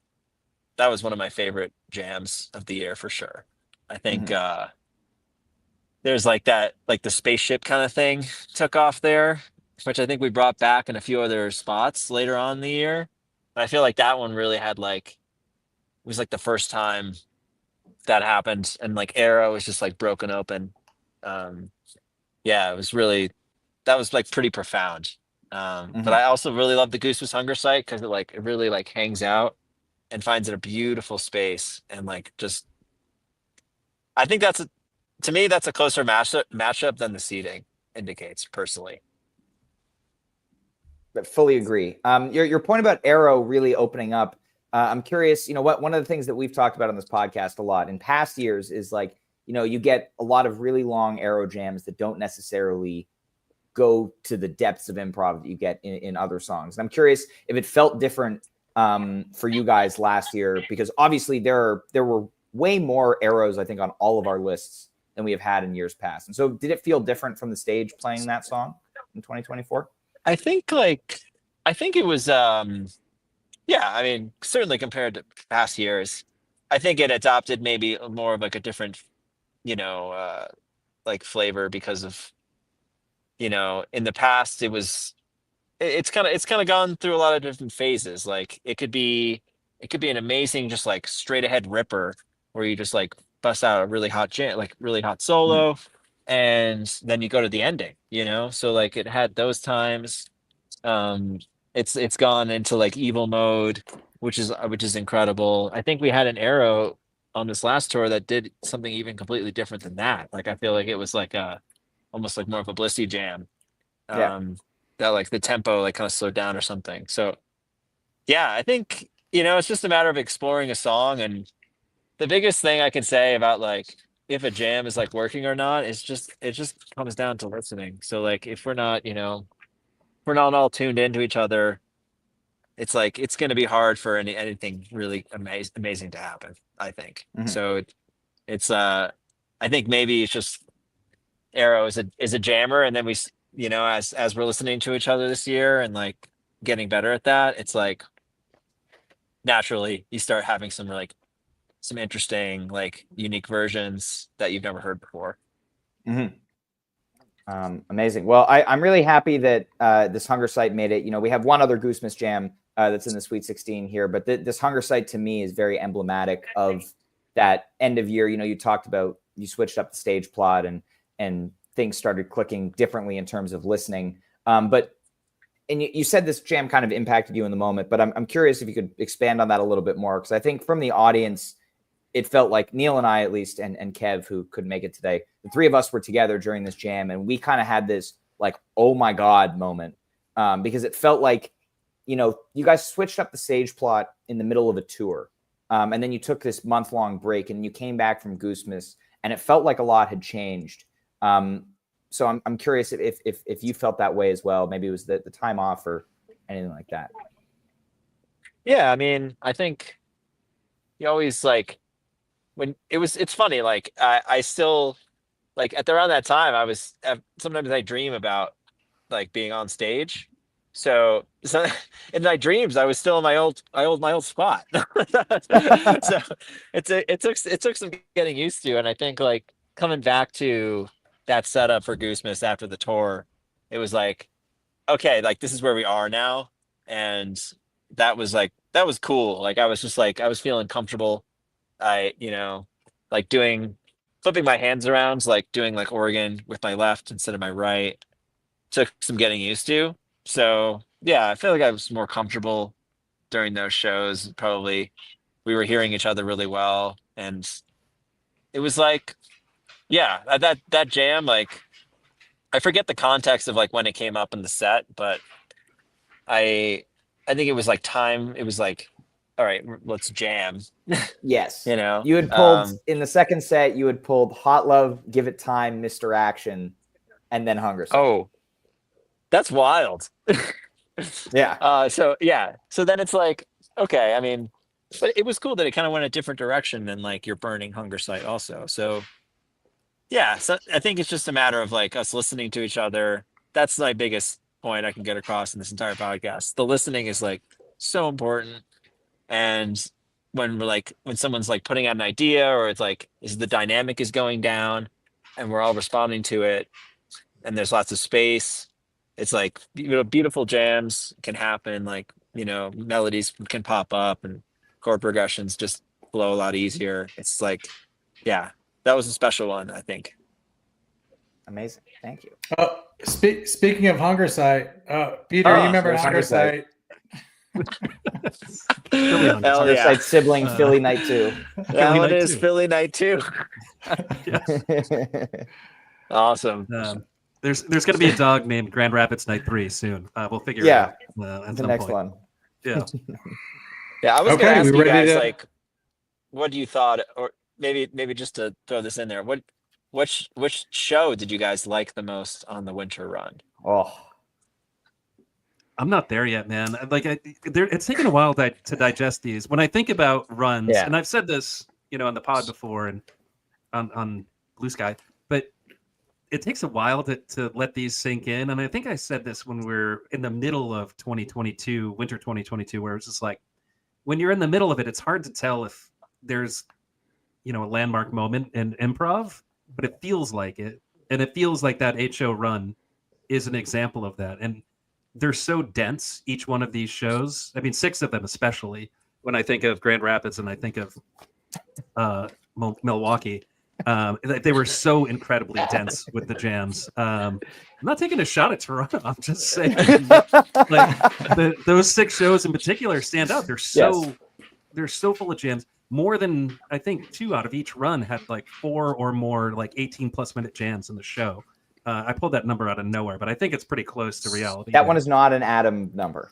that was one of my favorite jams of the year for sure. I think there's like that, like the spaceship kind of thing took off there, which I think we brought back in a few other spots later on in the year. But I feel like that one really had like, it was like the first time that happened and like Arrow was just like broken open. It was really, that was like pretty profound. But I also really love the Goose Hunger Site because it really like hangs out and finds it a beautiful space and like just I think to me that's a closer matchup than the seeding indicates personally. But fully agree. Your point about Arrow really opening up. I'm curious, one of the things that we've talked about on this podcast a lot in past years is like, you get a lot of really long Arrow jams that don't necessarily go to the depths of improv that you get in other songs. And I'm curious if it felt different for you guys last year, because obviously there were way more Arrows, I think, on all of our lists than we have had in years past. And so did it feel different from the stage playing that song in 2024? I think it was, certainly compared to past years, I think it adopted maybe more of like a different, like flavor because of, in the past it's kind of gone through a lot of different phases. Like it could be an amazing, just like straight ahead ripper where you just like bust out a really hot jam, like really hot solo. And then you go to the ending, so like it had those times. It's gone into like evil mode, which is incredible. I think we had an Arrow on this last tour that did something even completely different than that. Like I feel like it was like almost like more of a blissy jam. That like the tempo like kind of slowed down or something. So yeah, I think it's just a matter of exploring a song. And the biggest thing I can say about like if a jam is like working or not, it just comes down to listening. So like if we're not all tuned into each other, it's like it's going to be hard for anything really amazing to happen, I think. So it's I think maybe it's just Arrow is a jammer, and then we as we're listening to each other this year and like getting better at that, it's like naturally you start having some interesting like unique versions that you've never heard before. Amazing. Well, I'm really happy that this Hunger Site made it. We have one other Goose Miss Jam that's in the Sweet 16 here, but this Hunger Site to me is very emblematic of that end of year. You talked about you switched up the stage plot and things started clicking differently in terms of listening. But you said this jam kind of impacted you in the moment, but I'm curious if you could expand on that a little bit more, because I think from the audience, it felt like Neil and I, at least, and Kev, who couldn't make it today, the three of us were together during this jam, and we kind of had this like, oh my God moment, because it felt like, you guys switched up the stage plot in the middle of a tour, and then you took this month-long break, and you came back from Goosemas, and it felt like a lot had changed. So I'm curious if you felt that way as well. Maybe it was the time off or anything like that. Yeah, I mean, I think you always like when it's funny, like I still like at around that time sometimes I dream about like being on stage. So in my dreams I was still in my old spot. So it took some getting used to, and I think like coming back to that setup for Goosemas after the tour, it was like, okay, like this is where we are now. And that was cool. Like I was just like, I was feeling comfortable. I, like flipping my hands around, like doing like organ with my left instead of my right, took some getting used to. So yeah, I feel like I was more comfortable during those shows. Probably we were hearing each other really well. And it was like, yeah, that jam, like I forget the context of like when it came up in the set, but I think it was like time. It was like, all right, let's jam. Yes. You You had pulled in the second set, you had pulled Hot Love, Give It Time, Mr. Action, and then Hunger Site. Oh, that's wild. Yeah. So then it's like, okay, I mean, but it was cool that it kind of went a different direction than like your burning Hunger Site also. So yeah, so I think it's just a matter of like us listening to each other. That's my biggest point I can get across in this entire podcast. The listening is like so important. And when someone's like putting out an idea, or it's like the dynamic is going down and we're all responding to it and there's lots of space, it's like, beautiful jams can happen. Like, melodies can pop up and chord progressions just flow a lot easier. It's like, yeah, that was a special one, I think. Amazing. Thank you. Speaking of Hunger Site, Peter, you remember Hunger Site? Hunger Site sibling, Philly Night 2. That one is Philly Night 2. Awesome. There's going to be a dog named Grand Rapids Night 3 soon. We'll figure it out. At the some next point. one. Yeah. Yeah, I was going to ask you guys, like, what you thought, or maybe just to throw this in there, which show did you guys like the most on the winter run? Oh, I'm not there yet, man. Like, it's taken a while to digest these. When I think about runs, and I've said this, on the pod before and on Blue Sky, but it takes a while to let these sink in. And I think I said this when we're in the middle of 2022, winter 2022, where it's just like, when you're in the middle of it, it's hard to tell if there's, a landmark moment in improv, but it feels like it. And it feels like that 8-show run is an example of that. And they're so dense, each one of these shows. I mean, 6 of them, especially when I think of Grand Rapids and I think of Milwaukee. They were so incredibly dense with the jams. I'm not taking a shot at Toronto. I'm just saying, like those 6 shows in particular stand out. They're so full of jams. More than, I think, 2 out of each run had like 4 or more like 18+ minute jams in the show. I pulled that number out of nowhere, but I think it's pretty close to reality. That one is not an Adam number.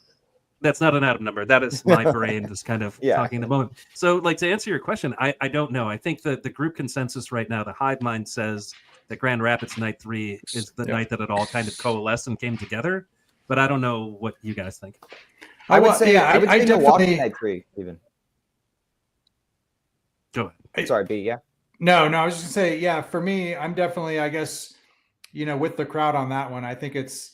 That's not an Adam number. That is my brain just kind of talking the moment. So, like, to answer your question, I don't know. I think that the group consensus right now, the hive mind says that Grand Rapids Night 3 is the night that it all kind of coalesced and came together. But I don't know what you guys think. I would say definitely Milwaukee Night 3 even. Go ahead. Sorry, B. Yeah. No. I was just gonna say, for me, I'm definitely, I guess, with the crowd on that one. I think it's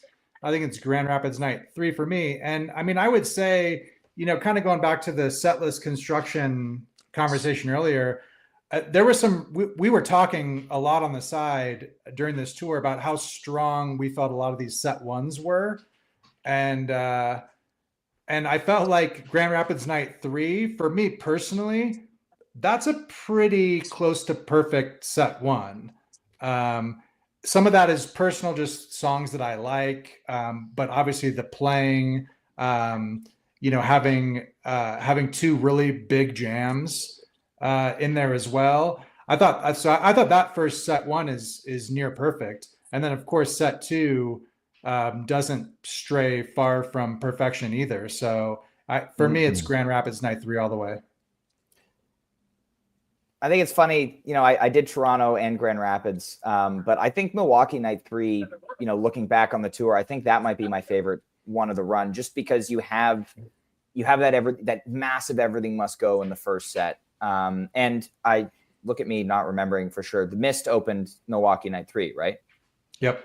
Grand Rapids Night 3 for me. And I mean, I would say, kind of going back to the setlist construction conversation earlier, there was we were talking a lot on the side during this tour about how strong we felt a lot of these set ones were. And I felt like Grand Rapids Night 3, for me personally, that's a pretty close to perfect set one. Some of that is personal, just songs that I like, but obviously the playing, having two really big jams in there as well. I thought that first set one is near perfect, and then of course set two doesn't stray far from perfection either. So for me, it's Grand Rapids Night 3 all the way. I think it's funny, I did Toronto and Grand Rapids, but I think Milwaukee Night 3, looking back on the tour, I think that might be my favorite one of the run, just because you have that massive Everything Must Go in the first set. And I look at me not remembering for sure. The Mist opened Milwaukee Night 3, right? Yep.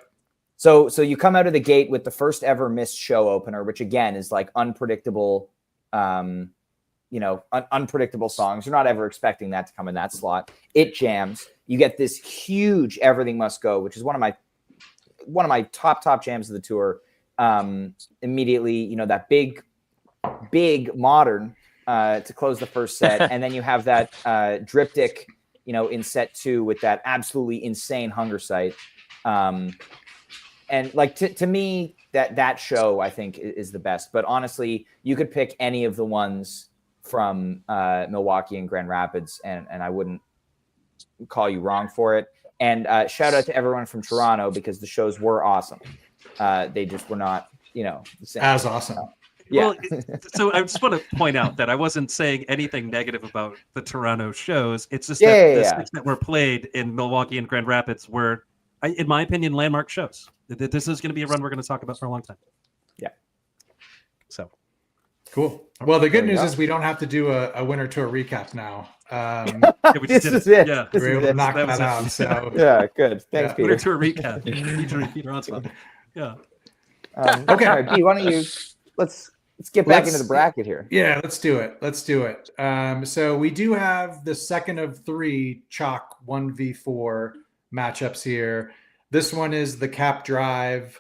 So you come out of the gate with the first ever Mist show opener, which again is like unpredictable, unpredictable songs. You're not ever expecting that to come in that slot. It jams. You get this huge Everything Must Go, which is one of my top jams of the tour. Immediately, that big modern to close the first set, and then you have that Driptych, in set 2 with that absolutely insane Hunger Sight. And like to me, that show I think is the best. But honestly, you could pick any of the ones from Milwaukee and Grand Rapids, and I wouldn't call you wrong for it. And shout out to everyone from Toronto, because the shows were awesome. They just were not, the same. As awesome. Yeah. Well, so I just want to point out that I wasn't saying anything negative about the Toronto shows. It's just that the six that were played in Milwaukee and Grand Rapids were, in my opinion, landmark shows. This is going to be a run we're going to talk about for a long time. Yeah. So. Cool. Well, the good news is we don't have to do a winter tour recap now. This is it. Yeah, we were able to knock that out. So yeah, good. Thanks, Peter. Winter tour recap. Peter Anspach. Yeah. Okay. All right, B, why don't you let's get back into the bracket here. Yeah, let's do it. So we do have the second of 3 chalk 1v4 matchups here. This one is the Cap Drive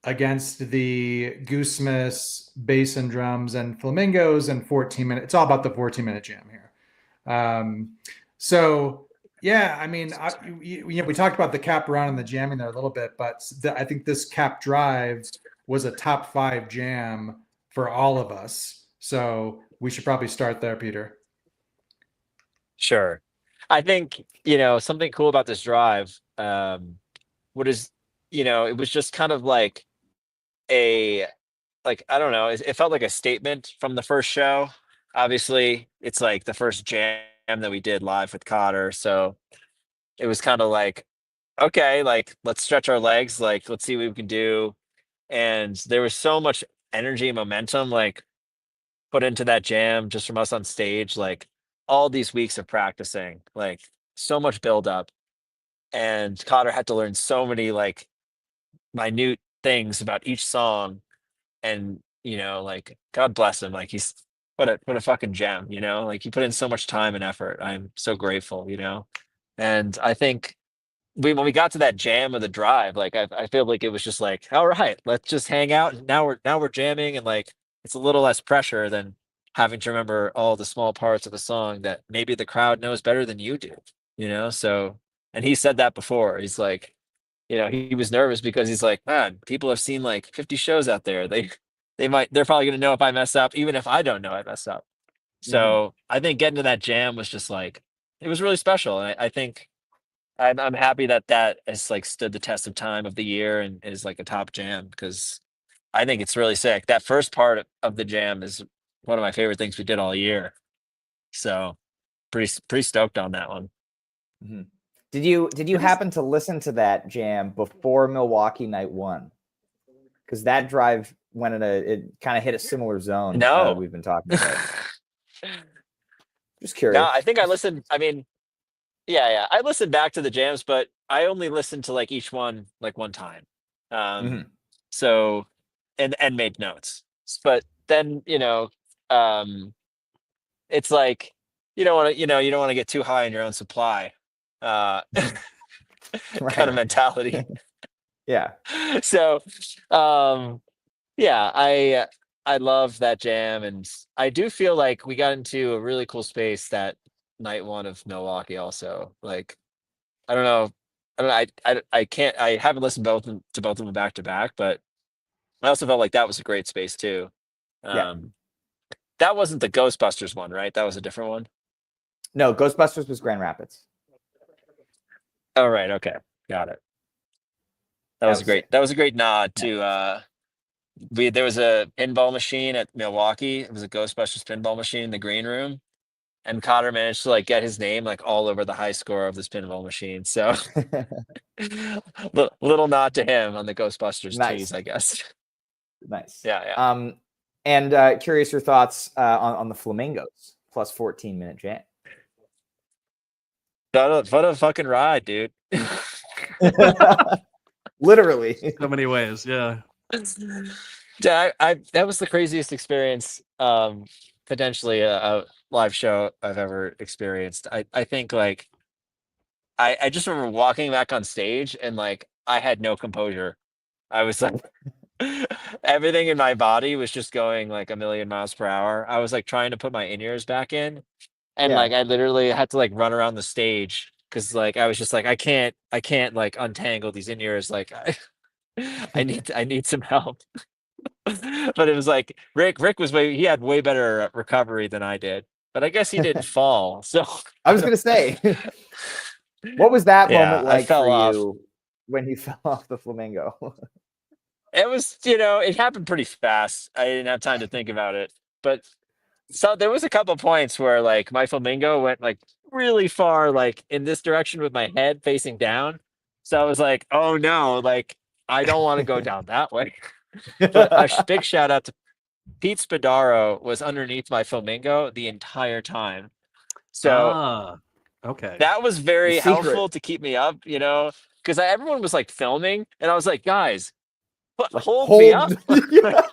against the Goose Miss, bass and drums and flamingos, and 14 minutes. It's all about the 14-minute jam here. So yeah, I mean, we talked about the Cap run and the jamming there a little bit, but I think this Cap Drive was a top 5 jam for all of us. So we should probably start there, Peter. Sure. I think, something cool about this drive, it was just kind of like I don't know, it felt like a statement from the first show. Obviously, it's like the first jam that we did live with Cotter. So it was kind of like, okay, like, let's stretch our legs, like, let's see what we can do. And there was so much energy and momentum, like, put into that jam just from us on stage, like all these weeks of practicing, like so much build up. And Cotter had to learn so many like minute things about each song. And, like, God bless him. Like, he's what a fucking gem, like he put in so much time and effort. I'm so grateful, And I think when we got to that jam of the drive, like I feel like it was just like, all right, let's just hang out. And now we're jamming, and like it's a little less pressure than having to remember all the small parts of a song that maybe the crowd knows better than you do, So, and he said that before. He's like, he was nervous because he's like, man, people have seen like 50 shows out there. They're probably gonna know if I mess up, even if I don't know I mess up. So I think getting to that jam was just like, it was really special. And I think I'm happy that has like stood the test of time of the year and is like a top jam, because I think it's really sick. That first part of the jam is one of my favorite things we did all year. So pretty stoked on that one. Mm-hmm. Did you happen to listen to that jam before Milwaukee Night 1? Because that drive went it kind of hit a similar zone. No, we've been talking about. Just curious. No, I think I listened. I mean, yeah. I listened back to the jams, but I only listened to like each one like one time. So, and made notes. But then, it's like you don't want to, you don't want to get too high on your own supply, kind Right. of mentality. Yeah. So, yeah, I love that jam, and I do feel like we got into a really cool space that night one of Milwaukee. Also, like, I don't know, I can't, I haven't listened to both of them back to back, but I also felt like that was a great space too. Yeah. Um, that wasn't the Ghostbusters one, right? That was a different one. No, Ghostbusters was Grand Rapids. Oh, right. Okay, got it. That was great. sick. That was a great nod Yeah. to there was a pinball machine at Milwaukee. It was a Ghostbusters pinball machine in the green room, and Cotter managed to like get his name like all over the high score of this pinball machine. So little nod to him on the Ghostbusters Nice. tease, I guess. Nice. Yeah. And curious your thoughts on the Flamingos plus 14-minute jam. What a fucking ride, dude. Literally. So many ways. Yeah. Yeah, I that was the craziest experience, potentially a live show I've ever experienced. I think like I just remember walking back on stage and like I had no composure. I was like everything in my body was just going like a million miles per hour. I was like trying to put my in-ears back in, and like Yeah. I literally had to like run around the stage because like I was just like I can't like untangle these in-ears. Like I need some help. But it was like Rick was he had way better recovery than I did, but I guess he didn't fall. So I was gonna say, what was that yeah, moment I like fell for off. you when you fell off the Flamingo? It was, it happened pretty fast. I didn't have time to think about it. But so there was a couple points where like my flamingo went like really far, like in this direction with my head facing down. So I was like, oh no, like I don't want to go down that way. But a big shout out to Pete Spadaro was underneath my flamingo the entire time. So Okay. that was The very secret. helpful to keep me up, because everyone was like filming and I was like, guys, Like, hold me up. hold. Like,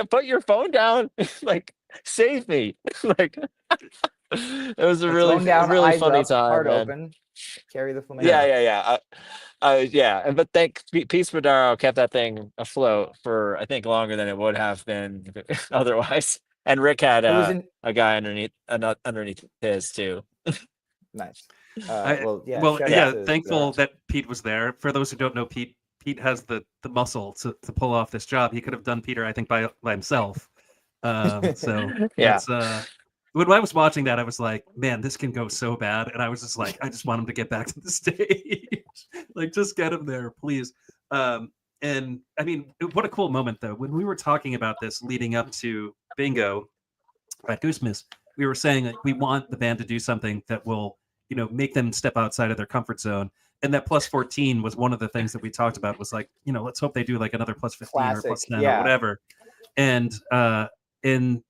put your phone down. Like, save me. Like, it was a Phone down, really eyes funny up, time, heart man. open. Carry the Flamingo. Yeah. Yeah. And but thank Pete Spadaro kept that thing afloat for I think longer than it would have been otherwise. And Rick had It was a guy underneath his too. Nice. Well, yeah. Well, shout out yeah. to Thankful Spadaro. that Pete was there. For those who don't know, Pete has the muscle to pull off this job. He could have done Peter, I think, by himself. So Yeah. that's when I was watching that, I was like, man, this can go so bad. And I was just like, I just want him to get back to the stage. Like, just get him there, please. And I mean, what a cool moment though. When we were talking about this leading up to Bingo at Goose, we were saying like we want the band to do something that will, make them step outside of their comfort zone. And that plus 14 was one of the things that we talked about, was like, let's hope they do like another plus 15 Classic, or plus 10 yeah. or whatever. And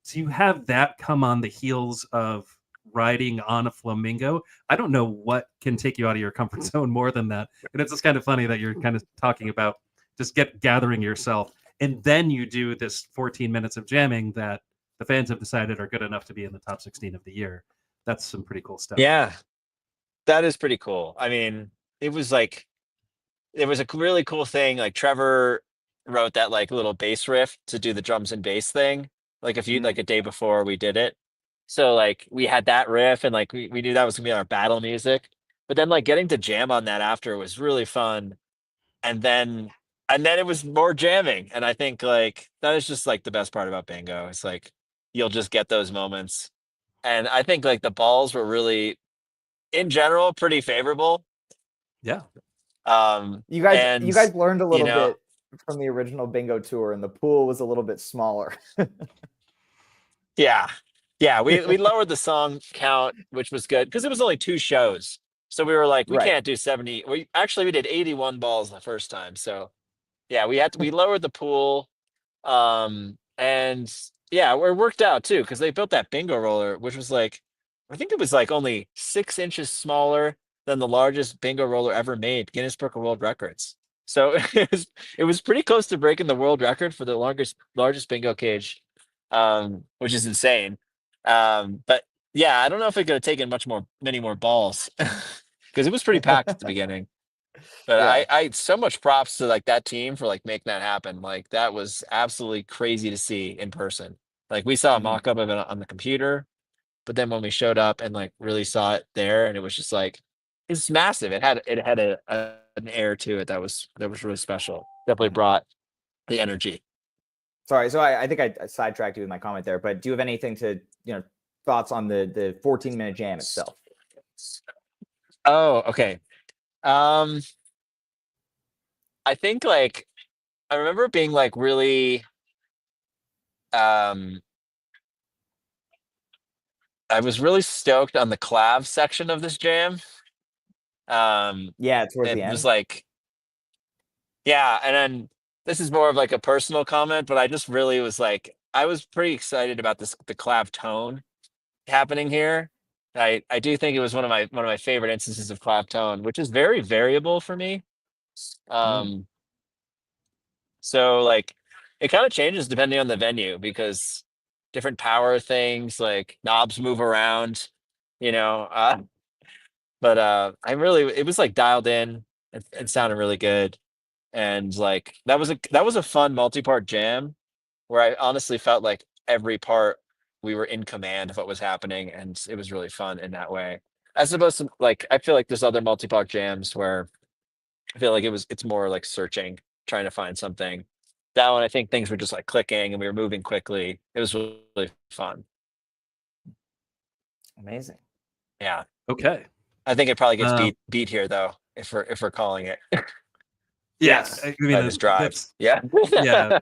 to have that come on the heels of riding on a flamingo, I don't know what can take you out of your comfort zone more than that. And it's just kind of funny that you're kind of talking about just gathering yourself, and then you do this 14 minutes of jamming that the fans have decided are good enough to be in the top 16 of the year. That's some pretty cool stuff. Yeah. That is pretty cool. I mean, it was a really cool thing. Like Trevor wrote that like little bass riff to do the drums and bass thing, like like a day before we did it. So like we had that riff and like we knew that was gonna be our battle music. But then like getting to jam on that after was really fun. And then it was more jamming. And I think like that is just like the best part about Bingo. It's like you'll just get those moments. And I think like the balls were really in general pretty favorable. Yeah. You guys And learned a little bit from the original Bingo tour, and the pool was a little bit smaller. Yeah. We lowered the song count, which was good because it was only 2 shows. So we were like, we Right. can't do 70. We did 81 balls the first time. So yeah, we lowered the pool. And yeah, it worked out too because they built that bingo roller, which was like, I think it was like only 6 inches smaller than the largest bingo roller ever made, Guinness Book of World Records. So it was pretty close to breaking the world record for the largest bingo cage, which is insane. But Yeah, I don't know if it could have taken many more balls because it was pretty packed at the beginning. But Yeah. I so much props to like that team for like making that happen. Like that was absolutely crazy to see in person. Like we saw a Mhm. mock-up of it on the computer, but then when we showed up and like really saw it there, and it was just like it's massive. It had an air to it that was really special. Definitely brought the energy. Sorry, so I think I sidetracked you with my comment there, but do you have anything to thoughts on the 14-minute jam itself? Oh, okay. Um, I think like I remember being like really um I was really stoked on the clav section of this jam. Yeah, towards the It was end. like, yeah, and then this is more of like a personal comment, but I just really was like, I was pretty excited about the clav tone happening here. I do think it was one of my favorite instances of clav tone, which is very variable for me. Mm. Um, so like it kind of changes depending on the venue because different power things like knobs move around, you know. But I really it was like dialed in. It sounded really good, and like that was a fun multi-part jam where I honestly felt like every part we were in command of what was happening, and it was really fun in that way. As opposed to like I feel like there's other multi-part jams where I feel like it's more like searching, trying to find something. That one I think things were just like clicking and we were moving quickly. It was really fun. Amazing. Yeah. Okay. I think it probably gets Um, beat here though, if we're calling it yeah, Yes. I mean by this drive. that's Yeah. yeah.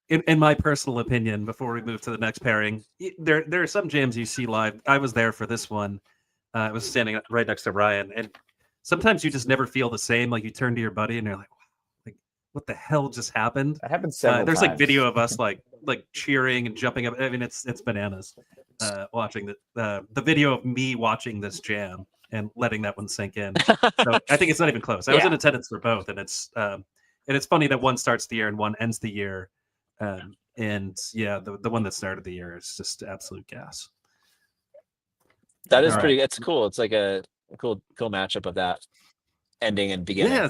In my personal opinion, before we move to the next pairing, there are some jams you see live. I was there for this one. I was standing right next to Ryan, and sometimes you just never feel the same. Like you turn to your buddy and you're like, wow, like what the hell just happened? That happened several There's like times. video of us like cheering and jumping up. I mean, it's bananas. Watching the video of me watching this jam and letting that one sink in. So I think it's not even close. I was in Yeah. attendance for both, and it's funny that one starts the year and one ends the year. And yeah, the one that started the year is just absolute gas. That All is right. pretty it's cool. It's like a cool matchup of that ending and beginning. Yeah,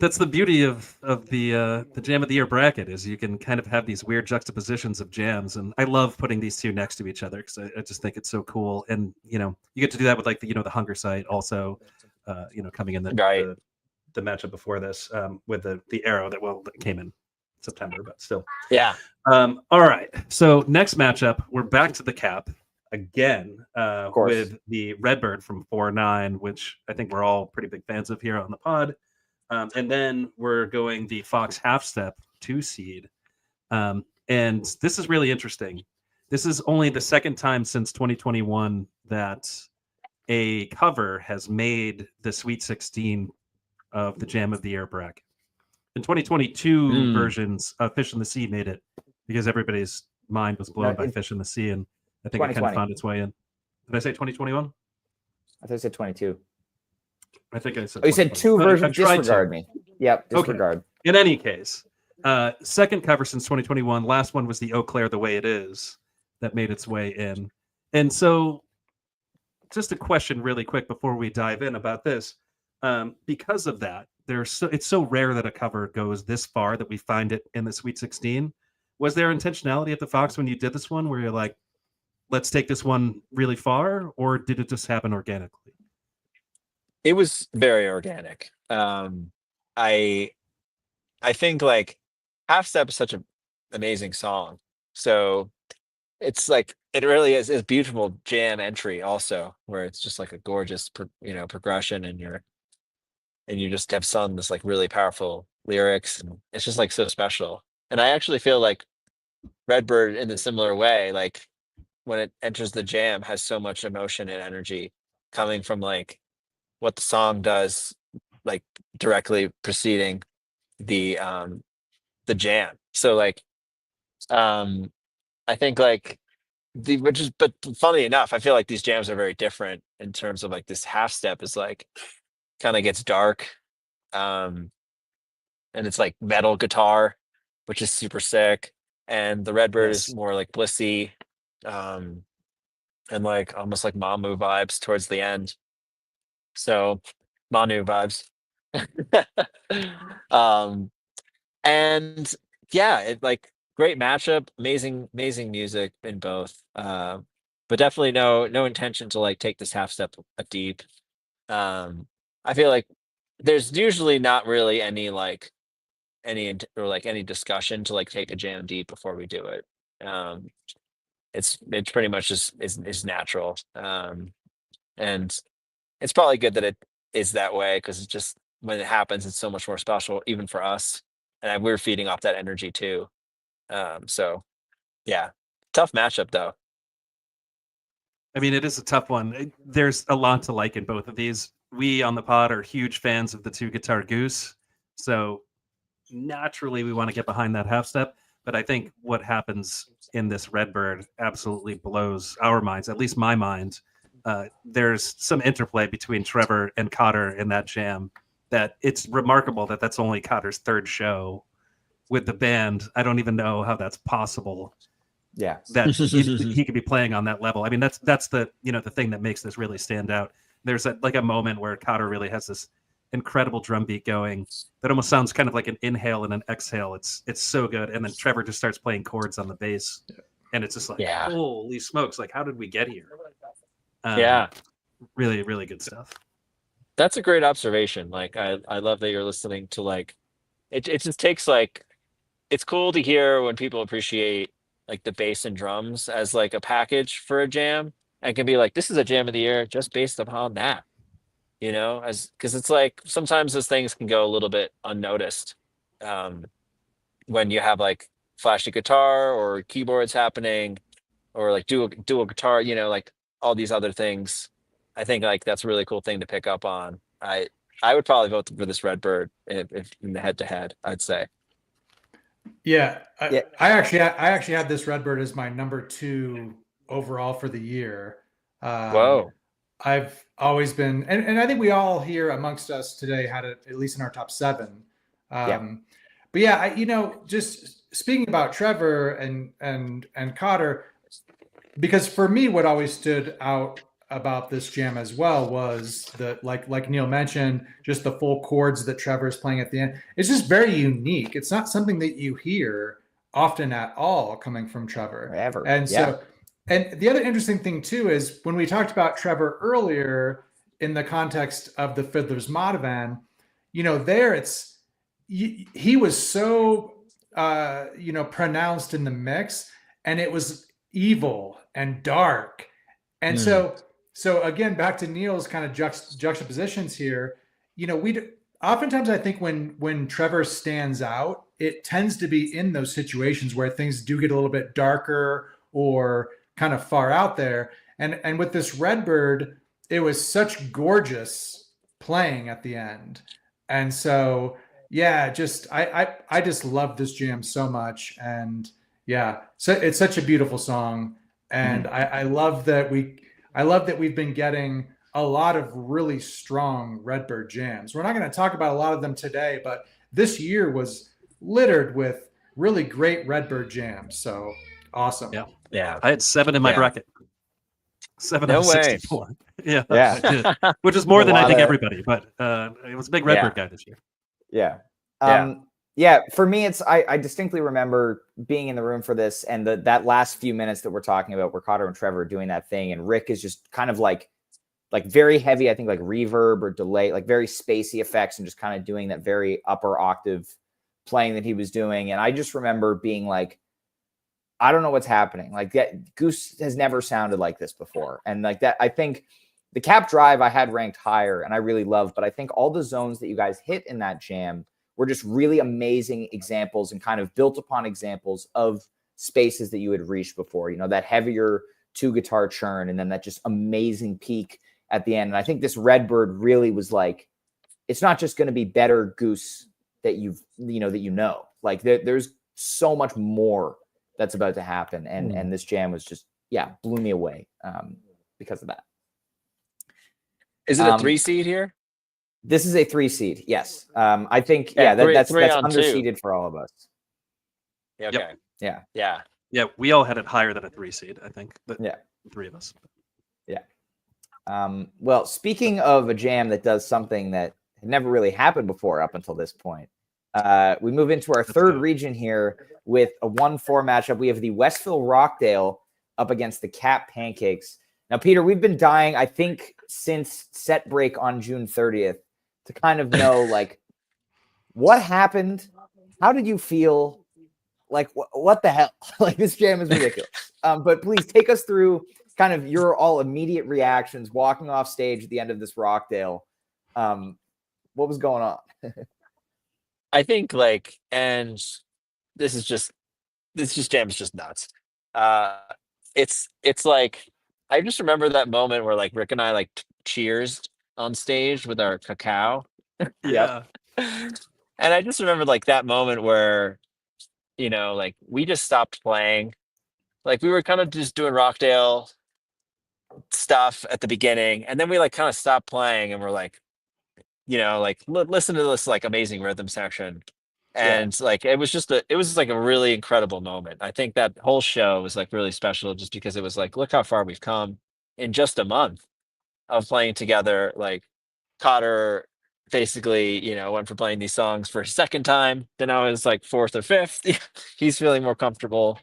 that's the beauty of the jam of the year bracket is you can kind of have these weird juxtapositions of jams, and I love putting these two next to each other because I just think it's so cool. And you get to do that with like the hunger site also, coming in Right. the matchup before this with the arrow that came in September, but still. Yeah. All right, so next matchup, we're back to the cap again Of course. with the Redbird from 4-9, which I think we're all pretty big fans of here on the pod. And then we're going the Fox Half Step 2 seed. And this is really interesting. This is only the second time since 2021 that a cover has made the Sweet 16 of the Jam of the Year bracket. In 2022 Mm. versions of Fish in the Sea made it because everybody's mind was blown No, by Fish in the Sea, and I think it kind of 2020. found its way in. Did I say 2021? I thought I said 22. I think I said. Oh, you said 2020. two versions. I tried to. Disregard me. Yep, Okay. disregard. In any case, second cover since 2021. Last one was the Eau Claire the Way It Is that made its way in. And so, just a question really quick before we dive in about this. Because of that, it's so rare that a cover goes this far that we find it in the Sweet 16. Was there intentionality at the Fox when you did this one where you're like, let's take this one really far, or did it just happen organically? It was very organic. I think like Half Step is such an amazing song. So it's like it really is a beautiful jam entry also, where it's just like a gorgeous progression, and you just have sung this like really powerful lyrics, and it's just like so special. And I actually feel like Redbird in a similar way, like when it enters the jam, has so much emotion and energy coming from like what the song does, like directly preceding the jam. So like I think like but funny enough, I feel like these jams are very different in terms of like this half step is like kind of gets dark. Um and it's like metal guitar, which is super sick. And the Redbird is Yes. more like blissy. Um and like almost like Mamu vibes towards the end. So Manu vibes. um, and yeah, it like great matchup, amazing music in both. But definitely no intention to like take this half step deep. I feel like there's usually not really any like or like any discussion to like take a jam deep before we do it. Um, it's pretty much just is natural. And it's probably good that it is that way because it's just when it happens, it's so much more special, even for us. And we're feeding off that energy too. So yeah, tough matchup though. I mean, it is a tough one. There's a lot to like in both of these. We on the pod are huge fans of the two guitar Goose, so naturally we want to get behind that half step. But I think what happens in this Redbird absolutely blows our minds, at least my mind. There's some interplay between Trevor and Cotter in that jam that it's remarkable that that's only Cotter's third show with the band. I don't even know how that's possible. Yeah, That he could be playing on that level. I mean, that's the the thing that makes this really stand out. There's a moment where Cotter really has this incredible drum beat going that almost sounds kind of like an inhale and an exhale. It's so good, and then Trevor just starts playing chords on the bass, and it's just like, holy smokes! Like, how did we get here? Yeah, really, really good stuff. that's a great observation. Like, I love that you're listening to like, it just takes like, it's cool to hear when people appreciate like the bass and drums as like a package for a jam and can be like, this is a jam of the year just based upon that, as because it's like sometimes those things can go a little bit unnoticed when you have like flashy guitar or keyboards happening or like dual guitar, like all these other things. I think like that's a really cool thing to pick up on. I would probably vote for this Redbird if in the head to head, I'd say. Yeah, I actually had this Redbird as my number 2 overall for the year. Whoa. I've always been, and I think we all here amongst us today had it at least in our top 7. But yeah, just speaking about Trevor and Cotter, because for me, what always stood out about this jam as well was the like Neil mentioned, just the full chords that Trevor's playing at the end. It's just very unique. It's not something that you hear often at all coming from Trevor. Ever. And so, and the other interesting thing too is when we talked about Trevor earlier in the context of the Fiddler's Matavan, there he was so pronounced in the mix, and it was evil and dark. And so again, back to Neil's kind of juxtapositions here, oftentimes I think when Trevor stands out, it tends to be in those situations where things do get a little bit darker or kind of far out there. And with this Redbird, it was such gorgeous playing at the end. And so, yeah, I just love this jam so much. And yeah, so it's such a beautiful song. And I love that we've been getting a lot of really strong Redbird jams. We're not going to talk about a lot of them today, but this year was littered with really great Redbird jams. So awesome. Yeah. I had 7 in my bracket. 7 out of 64. Yeah. Yeah. I did. Which is more than I think everybody, but it was a big Redbird guy this year. Yeah. For me, I distinctly remember being in the room for this and that last few minutes that we're talking about where Cotter and Trevor are doing that thing, and Rick is just kind of like very heavy, I think like reverb or delay, like very spacey effects, and just kind of doing that very upper octave playing that he was doing. And I just remember being like, I don't know what's happening. Like that Goose has never sounded like this before. And like that, I think the Cap Drive I had ranked higher and I really loved, but I think all the zones that you guys hit in that jam were just really amazing examples and kind of built upon examples of spaces that you had reached before, that heavier 2 guitar churn and then that just amazing peak at the end. And I think this Redbird really was like, it's not just going to be better Goose that like there's so much more that's about to happen. And this jam was just, blew me away because of that. Is it a 3 seed here? This is a 3 seed. Yes. I think, that's underseeded for all of us. Okay. Yeah. We all had it higher than a 3 seed, I think. The 3 of us. Well, speaking of a jam that does something that had never really happened before up until this point, we move into our third region here with a 1-4 matchup. We have the Westville Rockdale up against the Cap Pancakes. Now, Peter, we've been dying, I think, since set break on June 30th to kind of know, like, what happened? How did you feel? Like, what the hell? Like, this jam is ridiculous. But please take us through kind of your all immediate reactions walking off stage at the end of this Rockdale. What was going on? I think like, and this jam is just nuts. It's like, I just remember that moment where like Rick and I like cheers on stage with our cacao. Yeah. And I just remember like that moment where, like we just stopped playing. Like we were kind of just doing Rockdale stuff at the beginning, and then we like kind of stopped playing and we're like, like listen to this like amazing rhythm section. And like it was just like a really incredible moment. I think that whole show was like really special just because it was like, look how far we've come in just a month of playing together. Like Cotter basically, went from playing these songs for a second time, then I was like fourth or fifth. He's feeling more comfortable.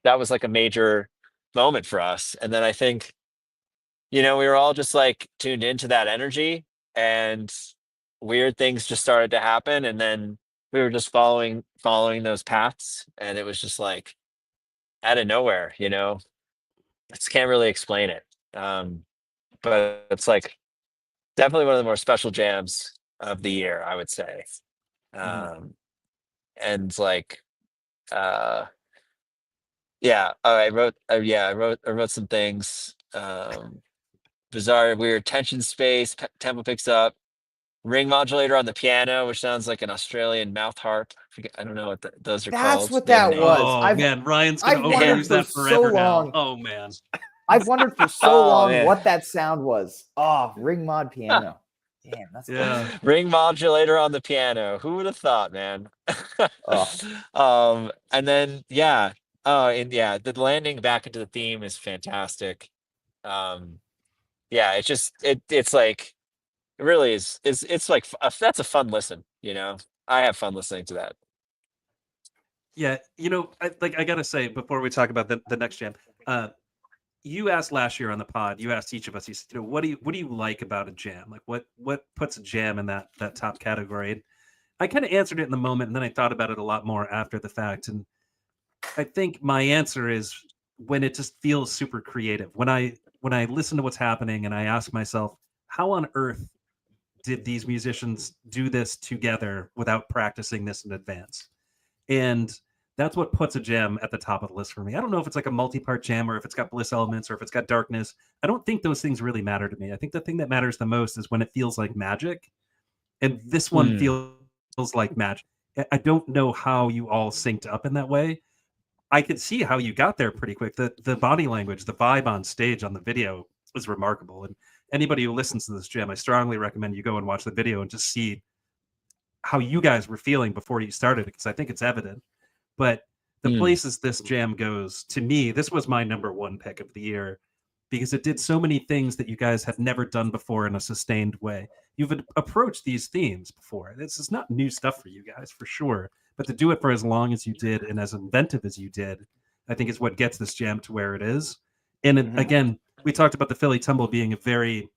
That was like a major moment for us. And then I think, we were all just like tuned into that energy, and weird things just started to happen. And then we were just following those paths, and it was just like out of nowhere, just can't really explain it. But it's like definitely one of the more special jams of the year, I would say. And like, yeah, I wrote some things. Bizarre, weird tension space, tempo picks up, ring modulator on the piano, which sounds like an Australian mouth harp. I don't know what those are That's called. what They have that names. was. Oh man, Ryan's gonna I've wondered overuse for that so forever long. now. Oh man, I've wondered for so Oh, long man. what that sound was. Oh, ring mod piano. Damn, that's Yeah. cool. Ring modulator on the piano. Who would have thought, man? And then yeah. Oh, and yeah, the landing back into the theme is fantastic. Yeah, it's like it really is. It's like that's a fun listen. I have fun listening to that. Yeah, I gotta say before we talk about the next jam, you asked last year on the pod. You asked each of us. You said, what do you like about a jam? Like what puts a jam in that top category? And I kind of answered it in the moment, and then I thought about it a lot more after the fact. And I think my answer is when it just feels super creative. When I listen to what's happening, and I ask myself, how on earth did these musicians do this together without practicing this in advance? And that's what puts a jam at the top of the list for me. I don't know if it's like a multi-part jam or if it's got bliss elements or if it's got darkness. I don't think those things really matter to me. I think the thing that matters the most is when it feels like magic. And this one feels like magic. I don't know how you all synced up in that way. I could see how you got there pretty quick. The body language, the vibe on stage on the video was remarkable. And anybody who listens to this jam, I strongly recommend you go and watch the video and just see how you guys were feeling before you started, because I think it's evident. But the places this jam goes, to me, this was my number one pick of the year because it did so many things that you guys have never done before in a sustained way. You've approached these themes before. This is not new stuff for you guys, for sure. But to do it for as long as you did and as inventive as you did, I think is what gets this jam to where it is. And again, we talked about the Philly Tumble being a very,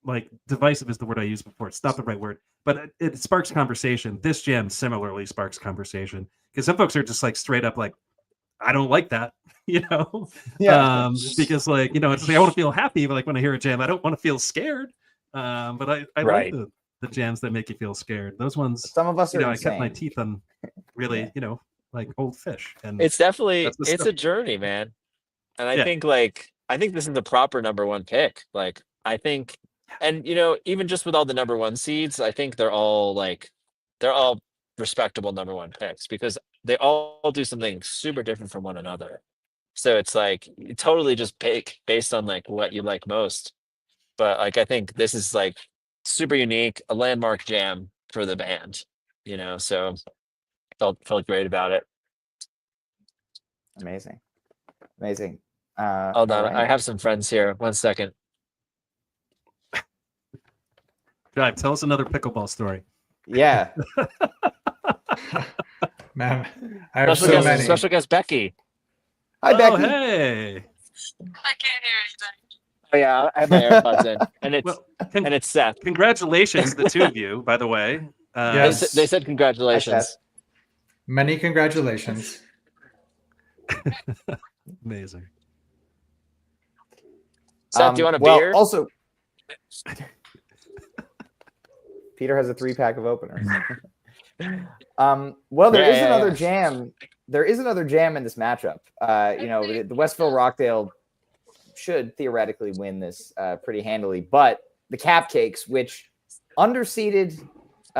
like divisive is the word I used before. It's not the right word, but it sparks conversation. This jam similarly sparks conversation because some folks are just like straight up like, I don't like that, because like, it's like, I want to feel happy, but like when I hear a jam, I don't want to feel scared. But I Right. like the jams that make you feel scared. Those ones, Some of us are I insane. cut my teeth on really, like old fish. And It's definitely that's the it's stuff. a journey, man. And I Yeah. think this is the proper number one pick. Like I think, and even just with all the number one seeds, I think they're all respectable number one picks because they all do something super different from one another. So it's like you totally just pick based on like what you like most. But like I think this is like super unique, a landmark jam for the band. So felt great about it. Amazing. Hold all on, I right. have some friends here. 1 second. Drive, tell us another pickleball story. Yeah. Man, I have Special so guest, many. special guest Becky. Hi, Oh, Becky. hey. I can't hear anything. Oh yeah, I have my AirPods in, and it's Well, and it's Seth. congratulations, the two of you, by the way. Yes. They said Hi, congratulations. Seth. Many congratulations. Amazing. Seth, do you want a Well, beer? also, Peter has a 3-pack of openers. Well, there is another jam. There is another jam in this matchup. The Westville Rockdale should theoretically win this pretty handily, but the Cupcakes, which underseeded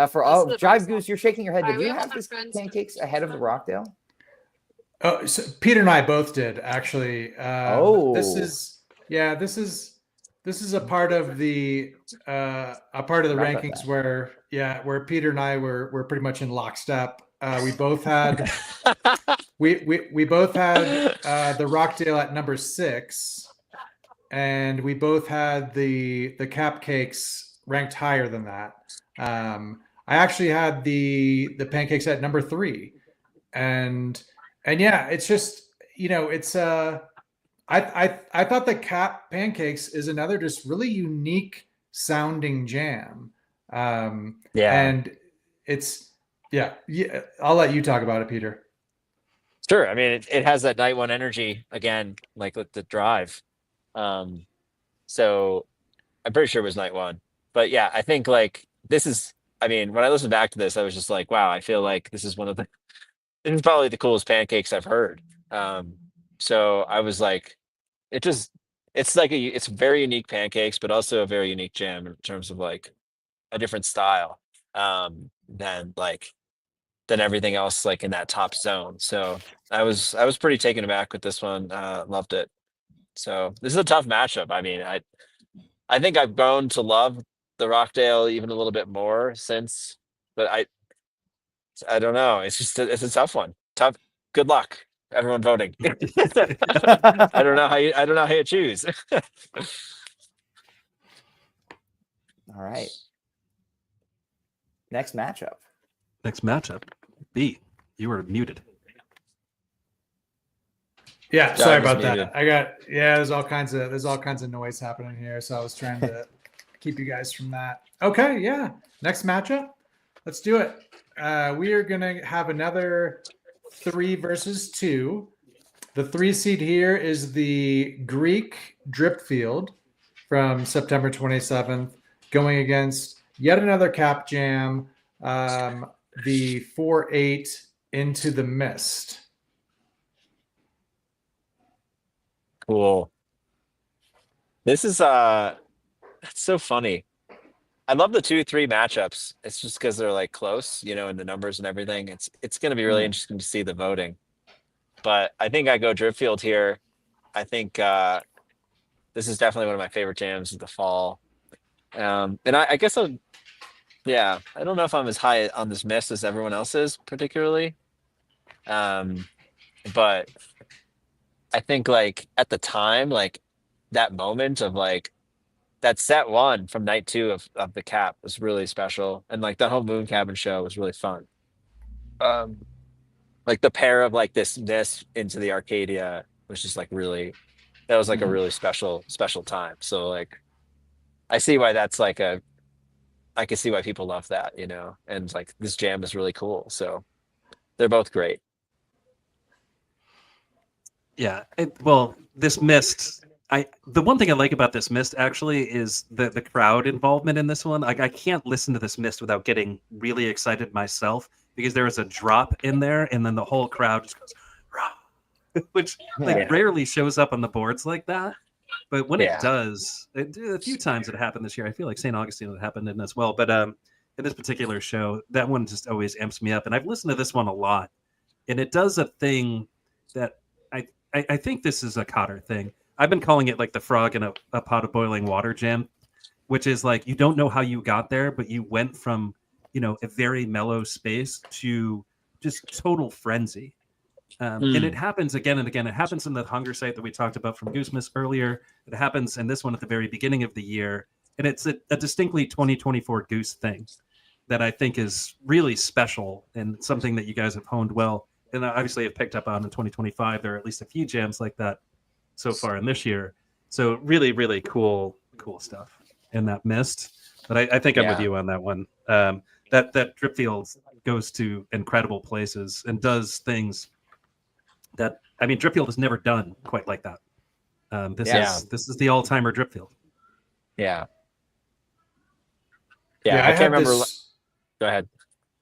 for all Jive Goose, you're shaking your head. Did you have this Pancakes ahead of the Rockdale? Oh, so Peter and I both did actually. This is a part of the rankings where Peter and I were pretty much in lockstep. We both had we both had the Rockdale at number 6, and we both had the Cupcakes ranked higher than that. I actually had the Pancakes at number 3, and yeah, it's just it's I thought the Pancakes is another just really unique sounding jam. And it's I'll let you talk about it, Peter. Sure. I mean, it has that night one energy again, like with the drive. So I'm pretty sure it was night one, but yeah, I think like this is. I mean, when I listened back to this, I was just like, wow, I feel like this is this is probably the coolest Pancakes I've heard. So I was like, it's very unique Pancakes, but also a very unique jam in terms of like a different style than everything else like in that top zone. So I was pretty taken aback with this one. Loved it. So this is a tough matchup. I mean, I think I've grown to love the Rockdale even a little bit more since, but I don't know. It's just it's a tough one. Tough. Good luck, everyone voting. I don't know how you choose. All right. Next matchup. B, you were muted. Yeah, sorry about muted. that. There's all kinds of noise happening here, so I was trying to keep you guys from that. Okay, yeah. Next matchup. Let's do it. We are gonna have another 3 versus 2. The 3 seed here is the Greek Dripfield from September 27th, going against yet another Cap Jam, the 4-8 Into the Mist. Cool. This is it's so funny. I love the 2-3 matchups. It's just because they're like close, in the numbers and everything. It's going to be really interesting to see the voting. But I think I go Dripfield here. I think this is definitely one of my favorite jams of the fall. And I guess I don't know if I'm as high on this Mist as everyone else is, particularly. But I think like at the time, like that moment of like that set 1 from night 2 of the Cap was really special, and like that whole Moon Cabin show was really fun. Like the pair of like this into the Arcadia was just like really, that was like a really special time. So like I see why that's like I can see why people love that, and like this jam is really cool. So they're both great. Yeah. Well, this Mist, the one thing I like about this Mist actually is the crowd involvement in this one. Like I can't listen to this Mist without getting really excited myself, because there is a drop in there and then the whole crowd just goes, rah, which rarely shows up on the boards like that. But when it does, a few times it happened this year. I feel like St. Augustine it happened in as well. But in this particular show, that one just always amps me up. And I've listened to this one a lot. And it does a thing that I think this is a Cotter thing. I've been calling it like the frog in a pot of boiling water jam, which is like you don't know how you got there, but you went from, a very mellow space to just total frenzy. And it happens again and again. It happens in the hunger site that we talked about from Goose earlier. It happens in this one at the very beginning of the year. And it's a distinctly 2024 Goose thing that I think is really special and something that you guys have honed well. And obviously have picked up on in 2025. There are at least a few jams like that so far in this year. So really, really cool stuff in that Mist. But I think I'm with you on that one. That Dripfield goes to incredible places and does things that, I mean, Dripfield has never done quite like that. This is the all-timer Dripfield. Yeah. Yeah, I can't remember. Go ahead.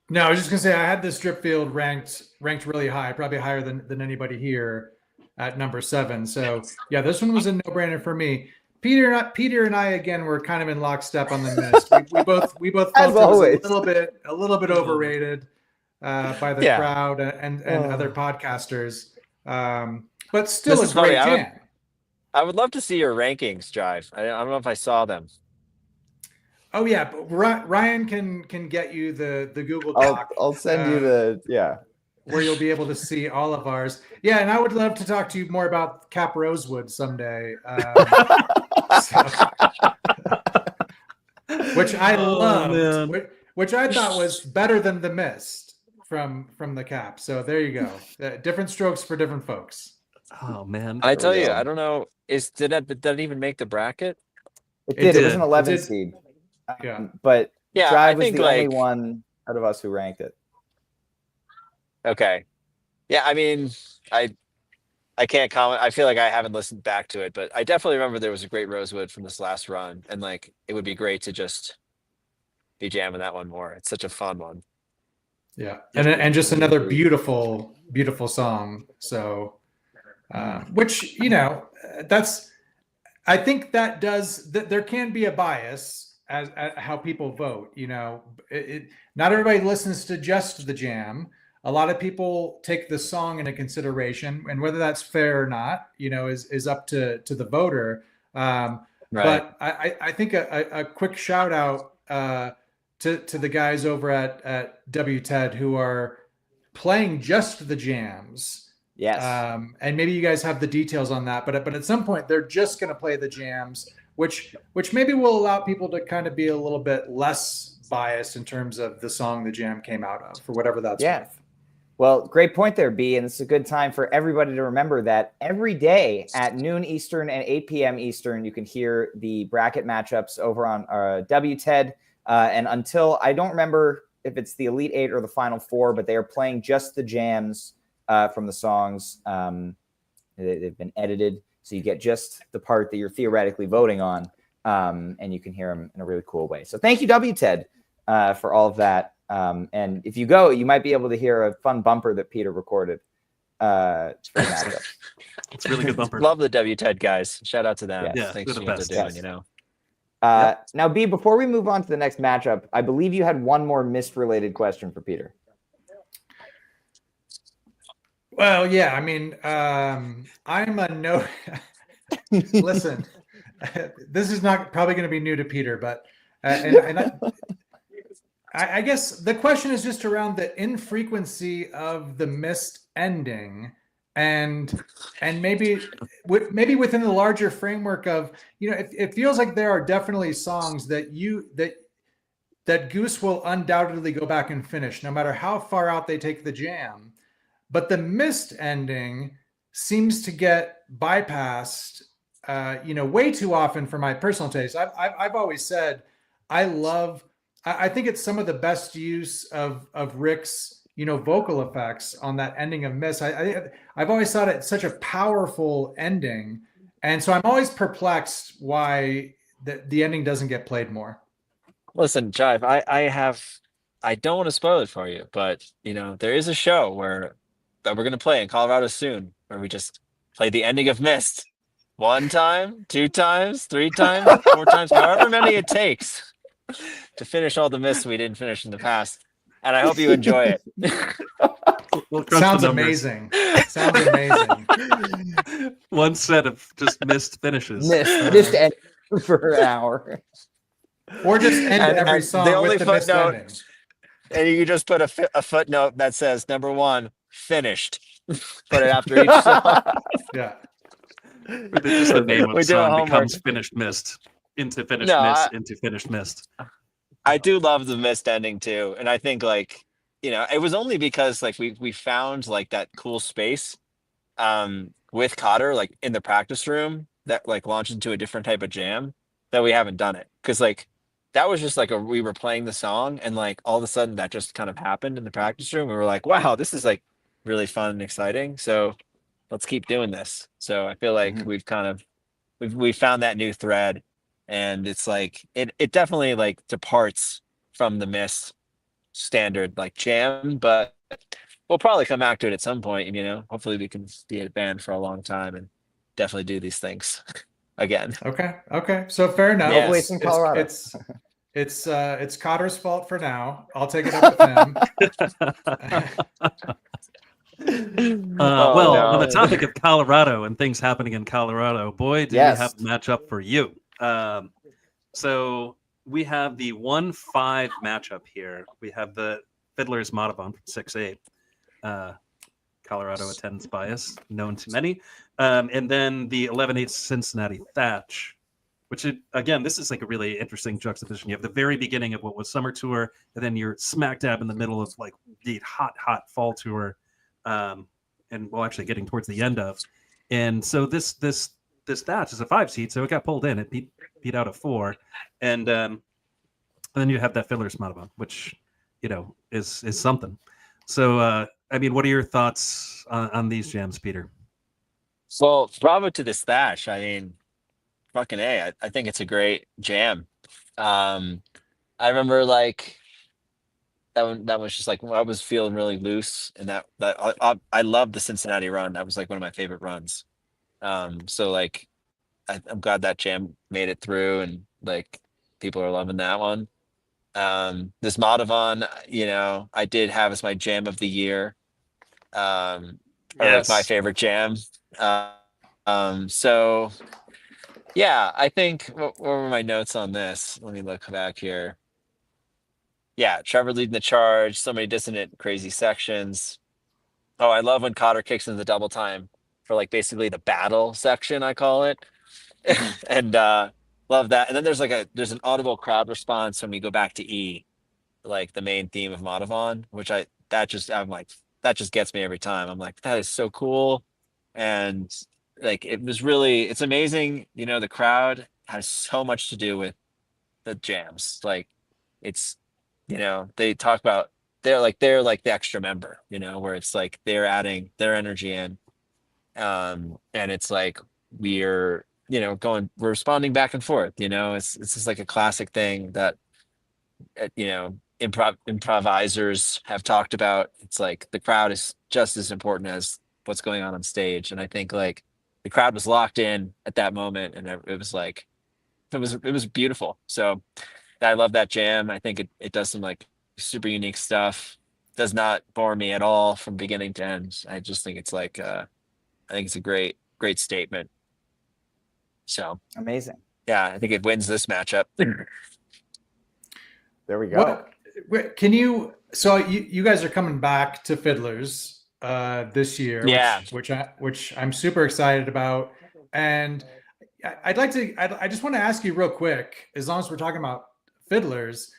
No, I was just gonna say I had this Dripfield ranked really high, probably higher than anybody here at number 7. So yeah, this one was a no-brainer for me. Peter and I again were kind of in lockstep on the Mist. We both felt it was a little bit overrated by the crowd and other podcasters, but still a great jam. I would love to see your rankings, Drive. I don't know if I saw them. Oh yeah, but Ryan can get you the Google Doc. I'll send you where you'll be able to see all of ours. Yeah, and I would love to talk to you more about Cap Rosewood someday. Which I loved, which I thought was better than the Mist from the Cap. So there you go. Different strokes for different folks. Oh man, I tell you, I don't know. Did it even make the bracket? It did. It was an 11 seed. Yeah, but Drive I was think the only one out of us who ranked it. Okay. Yeah, I mean, I can't comment. I feel like I haven't listened back to it, but I definitely remember there was a great Rosewood from this last run, and like it would be great to just be jamming that one more. It's such a fun one. Yeah, and just another beautiful song. So, which I think that does that. There can be a bias as how people vote. Not everybody listens to just the jam. A lot of people take the song into consideration, and whether that's fair or not, is up to the voter. Right. But I think a quick shout out to the guys over at WTED who are playing just the jams. Yes. And maybe you guys have the details on that, but at some point they're just going to play the jams, which maybe will allow people to kind of be a little bit less biased in terms of the song the jam came out of, for whatever that's worth. Well, great point there, B. And it's a good time for everybody to remember that every day at noon Eastern and 8 p.m. Eastern, you can hear the bracket matchups over on WTED. And until, I don't remember if it's the Elite 8 or the Final 4, but they are playing just the jams from the songs. They've been edited, so you get just the part that you're theoretically voting on, and you can hear them in a really cool way. So thank you, WTED, for all of that. And if you go, you might be able to hear a fun bumper that Peter recorded. It's for the matchup. It's a really good bumper. Love the WTED guys. Shout out to them. Yeah, Thanks they're for the what best. they're doing, Now, B, before we move on to the next matchup, I believe you had one more Mist-related question for Peter. Well, yeah, I mean, I'm a no. Listen, this is not probably going to be new to Peter, but I guess the question is just around the infrequency of the Mist ending, and maybe within the larger framework of it feels like there are definitely songs that Goose will undoubtedly go back and finish, no matter how far out they take the jam. But the Mist ending seems to get bypassed, way too often for my personal taste. I've always said I think it's some of the best use of Rick's, vocal effects on that ending of Mist. I've always thought it's such a powerful ending, and so I'm always perplexed why the ending doesn't get played more. Listen, Jive, I don't want to spoil it for you, but there is a show that we're going to play in Colorado soon, where we just play the ending of Mist 1 time, 2 times, 3 times, 4 times, however many it takes to finish all the Mists we didn't finish in the past. And I hope you enjoy it. Sounds amazing. Sounds amazing. One set of just Mist finishes. Just end for an hour. Or just end every song the only with the Mist ending. And you just put a footnote that says, number 1, finished. Put it after each song. Yeah. Just the name of We the do our song homework. becomes Finished Mist into Finished No, Mist into Finished Mist. I do love the mist ending too, and I think like it was only because like we found like that cool space with Cotter like in the practice room that like launched into a different type of jam that we haven't done it because like that was just like we were playing the song and like all of a sudden that just kind of happened in the practice room. We were like, wow, this is like really fun and exciting. So let's keep doing this. So I feel like we've kind of we found that new thread, and it's like it definitely like departs from the Mist standard like jam, but we'll probably come back to it at some point. And, hopefully we can be a band for a long time and definitely do these things again. Okay. So fair enough. Hopefully it's in Colorado. It's Cotter's fault for now. I'll take it up with him. Well, no. on the topic of Colorado and things happening in Colorado, boy, do we have a matchup for you. So we have the 1-5 matchup here. We have the Fiddler's Motivon from 6-8. Colorado attendance bias, known to many. And then the 11-8 Cincinnati Thatch, which, again, this is like a really interesting juxtaposition. You have the very beginning of what was summer tour, and then you're smack dab in the middle of like the hot fall tour. And well, actually getting towards the end of. And so this Thatch is a 5 seed, so it got pulled in. It beat out a 4. And then you have that Fiddler's Motivon, which, is something. So, I mean, what are your thoughts on these jams, Peter? Well, bravo to this Thatch. I mean, fucking A. I think it's a great jam. I remember like that was just like I was feeling really loose, and that I love the Cincinnati run. That was like one of my favorite runs. So like I'm glad that jam made it through, and like people are loving that one. This Motivon, I did have as my jam of the year. Or like my favorite jam. So yeah, I think what were my notes on this? Let me look back here. Yeah, Trevor leading the charge, so many dissonant, crazy sections. Oh, I love when Cotter kicks in the double time for like basically the battle section, I call it. And love that. And then there's an audible crowd response when we go back to E, like the main theme of Motivon, which that just gets me every time. I'm like, that is so cool. And like it's amazing. The crowd has so much to do with the jams. Like it's they talk about they're like the extra member, where it's like they're adding their energy in. And it's like we're we're responding back and forth. It's just like a classic thing that improvisers have talked about. It's like the crowd is just as important as what's going on stage, and I think like the crowd was locked in at that moment, and it was like it was beautiful. So I love that jam. I think it does some like super unique stuff. Does not bore me at all from beginning to end. I just think it's like I think it's a great statement. So Amazing. yeah, I think it wins this matchup. There we go. Can you? So you guys are coming back to Fiddlers this year, Yeah. which I'm super excited about, and I just want to ask you real quick, as long as we're talking about Fiddlers,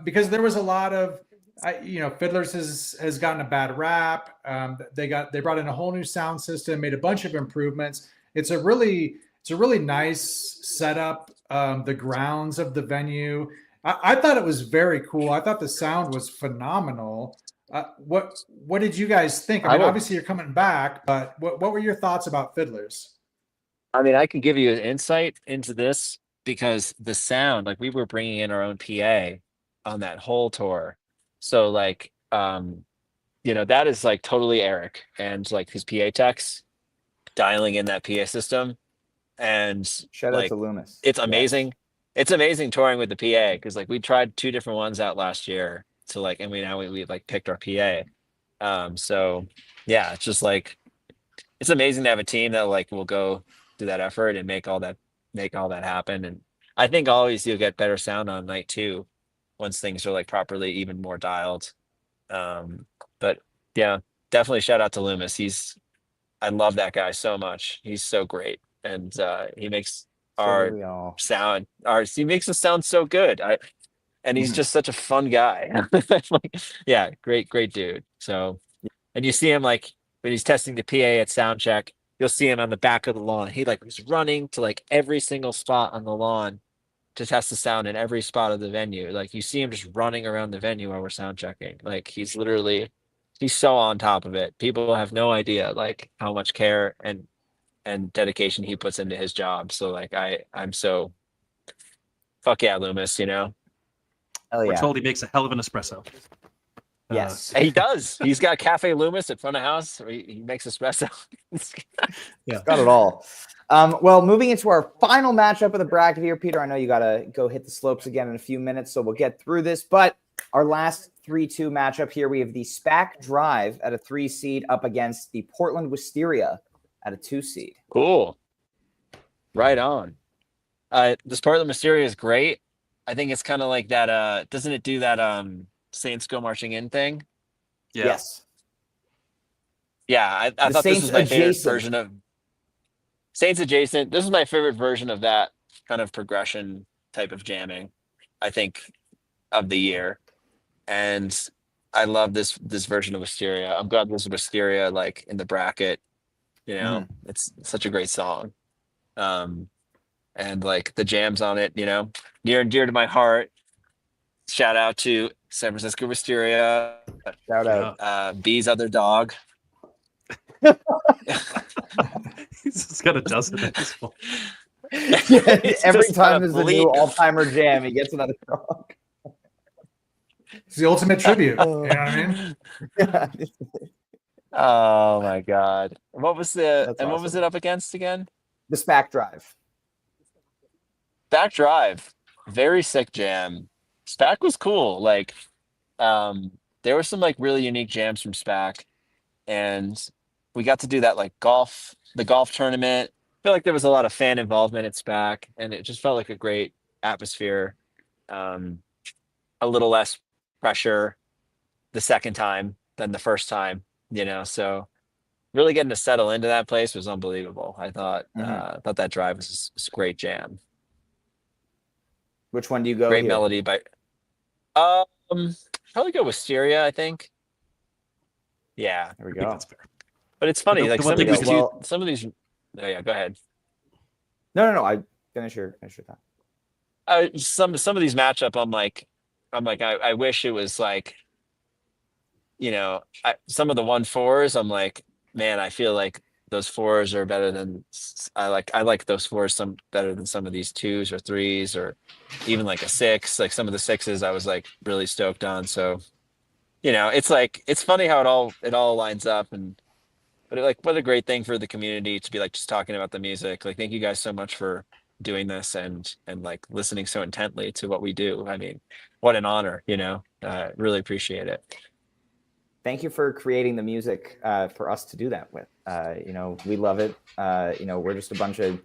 because there was a lot of, Fiddlers has gotten a bad rap. They brought in a whole new sound system, made a bunch of improvements. It's a really nice setup. The grounds of the venue, I thought it was very cool. I thought the sound was phenomenal. What did you guys think? I mean, obviously you're coming back, but what were your thoughts about Fiddlers? I mean, I can give you an insight into this because the sound, like we were bringing in our own PA on that whole tour. So like, that is like totally Eric and like his PA techs dialing in that PA system. And Shout out to Loomis. It's amazing. Yes. It's amazing touring with the PA because like we tried 2 different ones out last year to like, and we like picked our PA. So yeah, it's just like, it's amazing to have a team that like will go do that effort and make all that happen. And I think always you'll get better sound on night 2 once things are like properly even more dialed. But yeah, definitely shout out to Loomis. I love that guy so much. He's so great, and he makes So do our we all. he makes us sound so good. And he's Mhm. just such a fun guy. Like, yeah, great dude. So, and you see him like when he's testing the PA at sound check, you'll see him on the back of the lawn. He like was running to like every single spot on the lawn to test the sound in every spot of the venue. Like you see him just running around the venue while we're sound checking. Like he's so on top of it. People have no idea like how much care and dedication he puts into his job. So like I'm so fuck yeah, Loomis, Oh We're yeah. told he makes a hell of an espresso. Yes. He does. He's got Cafe Loomis at front of house. Where he makes espresso. Got it all. Well, moving into our final matchup of the bracket here, Peter, I know you got to go hit the slopes again in a few minutes, so we'll get through this. But our last 3-2 matchup here, we have the SPAC Drive at a 3 seed up against the Portland Wisteria at a 2 seed. Cool. Right on. This Portland Mysteria is great. I think it's kind of like that. Doesn't it do that Saints Go Marching In thing? Yeah. Yes. Yeah, I thought this Saints was my favorite adjacent. version of Saints Adjacent. This is my favorite version of that kind of progression type of jamming, I think, of the year. And I love this version of Wisteria. I'm glad there's Wisteria like in the bracket. It's such a great song. And like the jams on it, near and dear to my heart. Shout out to San Francisco Wisteria. Shout out. B's other dog. He's just got a dozen at this point. Every just time gotta there's a bleed. new all-timer jam, he gets another dog. It's the ultimate tribute. You know what I mean? Oh my God. What was That's what was awesome. it up against again? The SPAC Drive. Back Drive. Very sick jam. SPAC was cool. Like, there were some like really unique jams from SPAC, and we got to do that like the golf tournament. I feel like there was a lot of fan involvement at SPAC, and it just felt like a great atmosphere. A little less pressure the second time than the first time, so really getting to settle into that place was unbelievable. I thought that drive was a great jam. Which one do you go Great here? melody by probably go Wisteria, I think. Yeah. There we I think go. that's fair. But it's funny, The like one thing we could do- some of these oh yeah, go ahead. No. I finish your thought. Some of these matchup I'm like I wish it was like some of the 1-4s I'm like, man, I feel like those 4s are better than I like those 4s some better than some of these 2s or 3s or even like a 6. Like some of the 6s I was like really stoked on. So it's like it's funny how it all lines up. But like what a great thing for the community to be like just talking about the music. Like thank you guys so much for doing this and like listening so intently to what we do. I mean, what an honor, really appreciate it. Thank you for creating the music for us to do that with. We love it. We're just a bunch of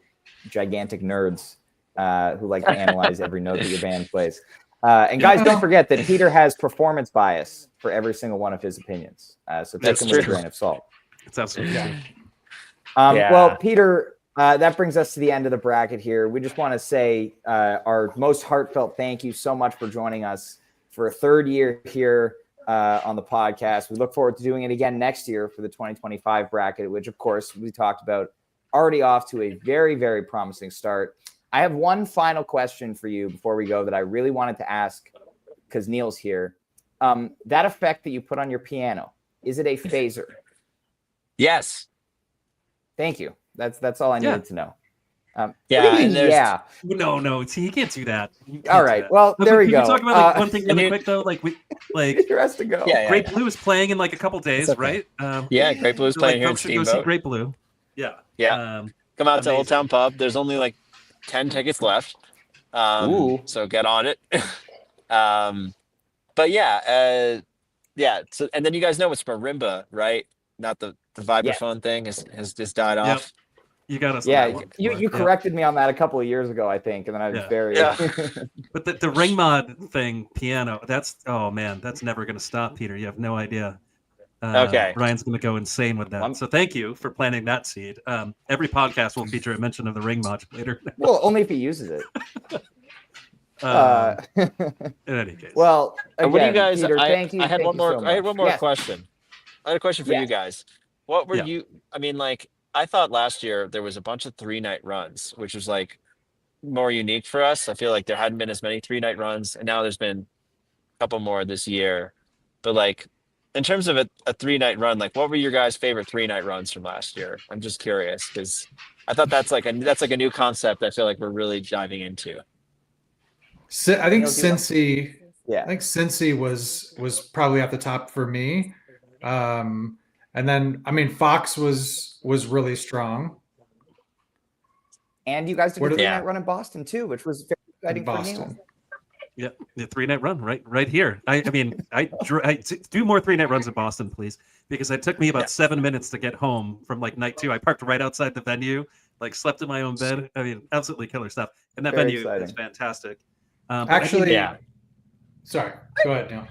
gigantic nerds who like to analyze every note that your band plays. And guys, don't forget that Peter has performance bias for every single one of his opinions. So take That's them with a true. grain of salt. It's absolutely true. Yeah. Well, Peter, that brings us to the end of the bracket here. We just want to say our most heartfelt thank you so much for joining us for a third year here on the podcast. We look forward to doing it again next year for the 2025 bracket, which, of course, we talked about already off to a very, very promising start. I have one final question for you before we go that I really wanted to ask because Neil's here. That effect that you put on your piano, is it a phaser? Yes. Thank you. That's all I needed to know. What do you mean, and there's yeah. No. See, you can't do that. You can't All do right. that. Well, No, there but we can go. we talk about one thing really quick though? Like He has to go. Yeah. Great Blue is playing in like a couple days, okay. right? Yeah, Great Blue's So, playing here in folks should go see Steamboat. Great Blue. Yeah. Yeah. Come out to Old amazing. Town Pub. There's only like 10 tickets left. Ooh. So get on it. But yeah. So and then you guys know it's marimba, right? Not the vibraphone thing has just died Yep. off. You got us. Yeah, on that one. you Yeah. corrected me on that a couple of years ago, I think, and then I was Yeah. very. Yeah. But the ring mod thing, piano, that's never going to stop, Peter. You have no idea. Okay. Ryan's going to go insane with that. So thank you for planting that seed. Every podcast will feature a mention of the ring modulator. Well, only if he uses it. In any case. Well, again, What do you guys? Peter, I thank you. had thank one you more. so I had much. one more Yes. question. I had a question for Yes. you guys. What were Yeah. you? I mean, like I thought last year there was a bunch of 3-night runs, which was like more unique for us. I feel like there hadn't been as many 3-night runs, and now there's been a couple more this year. But like, in terms of a 3-night run, like what were your guys' favorite 3-night runs from last year? I'm just curious because I thought that's like a new concept. I feel like we're really diving into. I think Neil, do you want- Cincy. Yeah. I think Cincy was probably at the top for me. And then I mean Fox was really strong. And you guys did a What- 3-night Yeah. run in Boston too, which was very exciting In for Boston. Neil. Yeah, the 3-night run right here. I mean, I do more 3-night runs in Boston, please, because it took me about 7 minutes to get home from like night 2. I parked right outside the venue, like slept in my own bed. I mean, absolutely killer stuff. And that Very venue exciting. is fantastic. But Actually, Yeah. Sorry, go ahead, Neil.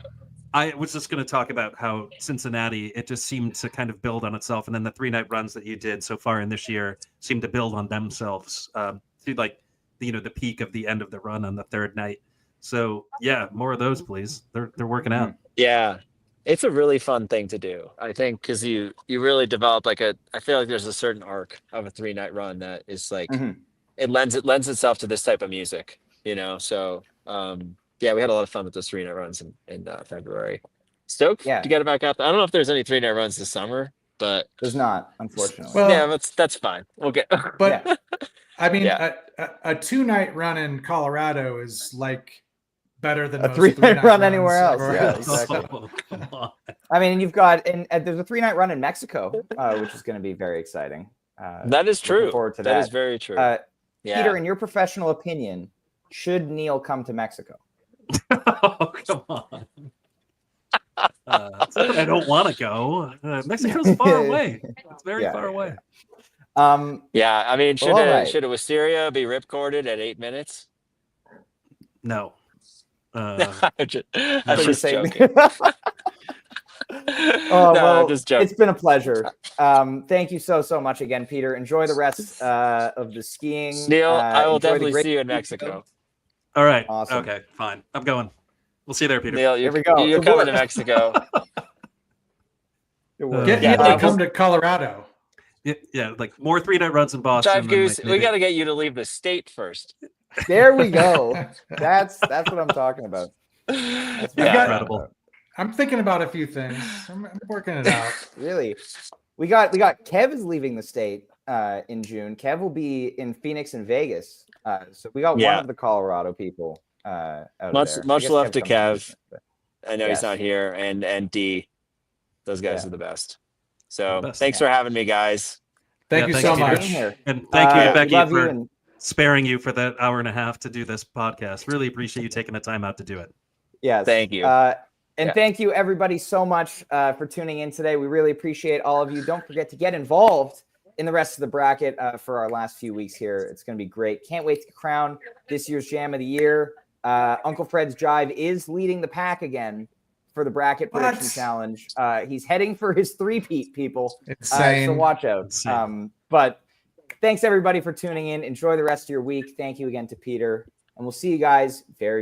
I was just going to talk about how Cincinnati, it just seemed to kind of build on itself, and then the 3-night runs that you did so far in this year seem to build on themselves to like the peak of the end of the run on the 3rd night. So yeah, more of those, please. They're working out. Yeah, it's a really fun thing to do. I think because you really develop like I feel like there's a certain arc of a 3-night run that is like it lends itself to this type of music, So yeah, we had a lot of fun with those 3-night runs in February. Stoked Yeah. to get it back out. I don't know if there's any 3-night runs this summer, but There's not, unfortunately. Well, yeah, that's fine. We'll get. but Yeah. I mean, Yeah. a 2-night run in Colorado is like better than A most 3-night 3-night run runs anywhere else. everywhere Yeah, else. exactly. Oh, come on. I mean, you've got there's a 3-night run in Mexico, which is going to be very exciting. That is looking true. forward to That that. is very true. Yeah. Peter, in your professional opinion, should Neil come to Mexico? Oh, come on. It's not that I don't want to go. Mexico's far away. It's very Yeah, far away. Yeah, I mean, Well, all right. should a Wisteria be ripcorded at 8 minutes? No. I'm just That's what you're saying. joking. Oh, No, well, I'm just joking. it's been a pleasure. Thank you so much again, Peter. Enjoy the rest of the skiing. Neil, I will enjoy the definitely great- see you in Mexico. All right. Awesome. Okay, fine. I'm going. We'll see you there, Peter. Neil, Here we go. you're It coming to worked. Mexico. It worked. Get Yeah, Neil to we'll- come to Colorado. Yeah, like more 3-night runs in Boston. Dive and, Goose, like, we maybe- got to get you to leave the state first. There we go. That's what I'm talking about. That's what Yeah. I'm talking Incredible. about. I'm thinking about a few things. I'm working it out. Really, we got Kev is leaving the state in June. Kev will be in Phoenix and Vegas. So we got one Yeah. of the Colorado people out Much there. I much guess love to comes from Kev. Phoenix, but- I know Yes. he's not here, and D. Those guys Yeah. are the best. So The best. thanks for having me, guys. Thank you thanks, so Peter. much. Being here. And thank you Yeah. to We Becky love you for and sparing you for that hour and a half to do this podcast. Really appreciate you taking the time out to do it. yes. Thank you. And Yeah. thank you everybody so much for tuning in today. We really appreciate all of you. Don't forget to get involved in the rest of the bracket for our last few weeks here. It's going to be great. Can't wait to crown this year's Jam of the Year. Uncle Fred's Jive is leading the pack again for the bracket prediction What? challenge. He's heading for his three-peat, people. Insane. So watch out. Insane. But thanks everybody for tuning in. Enjoy the rest of your week. Thank you again to Peter. And we'll see you guys very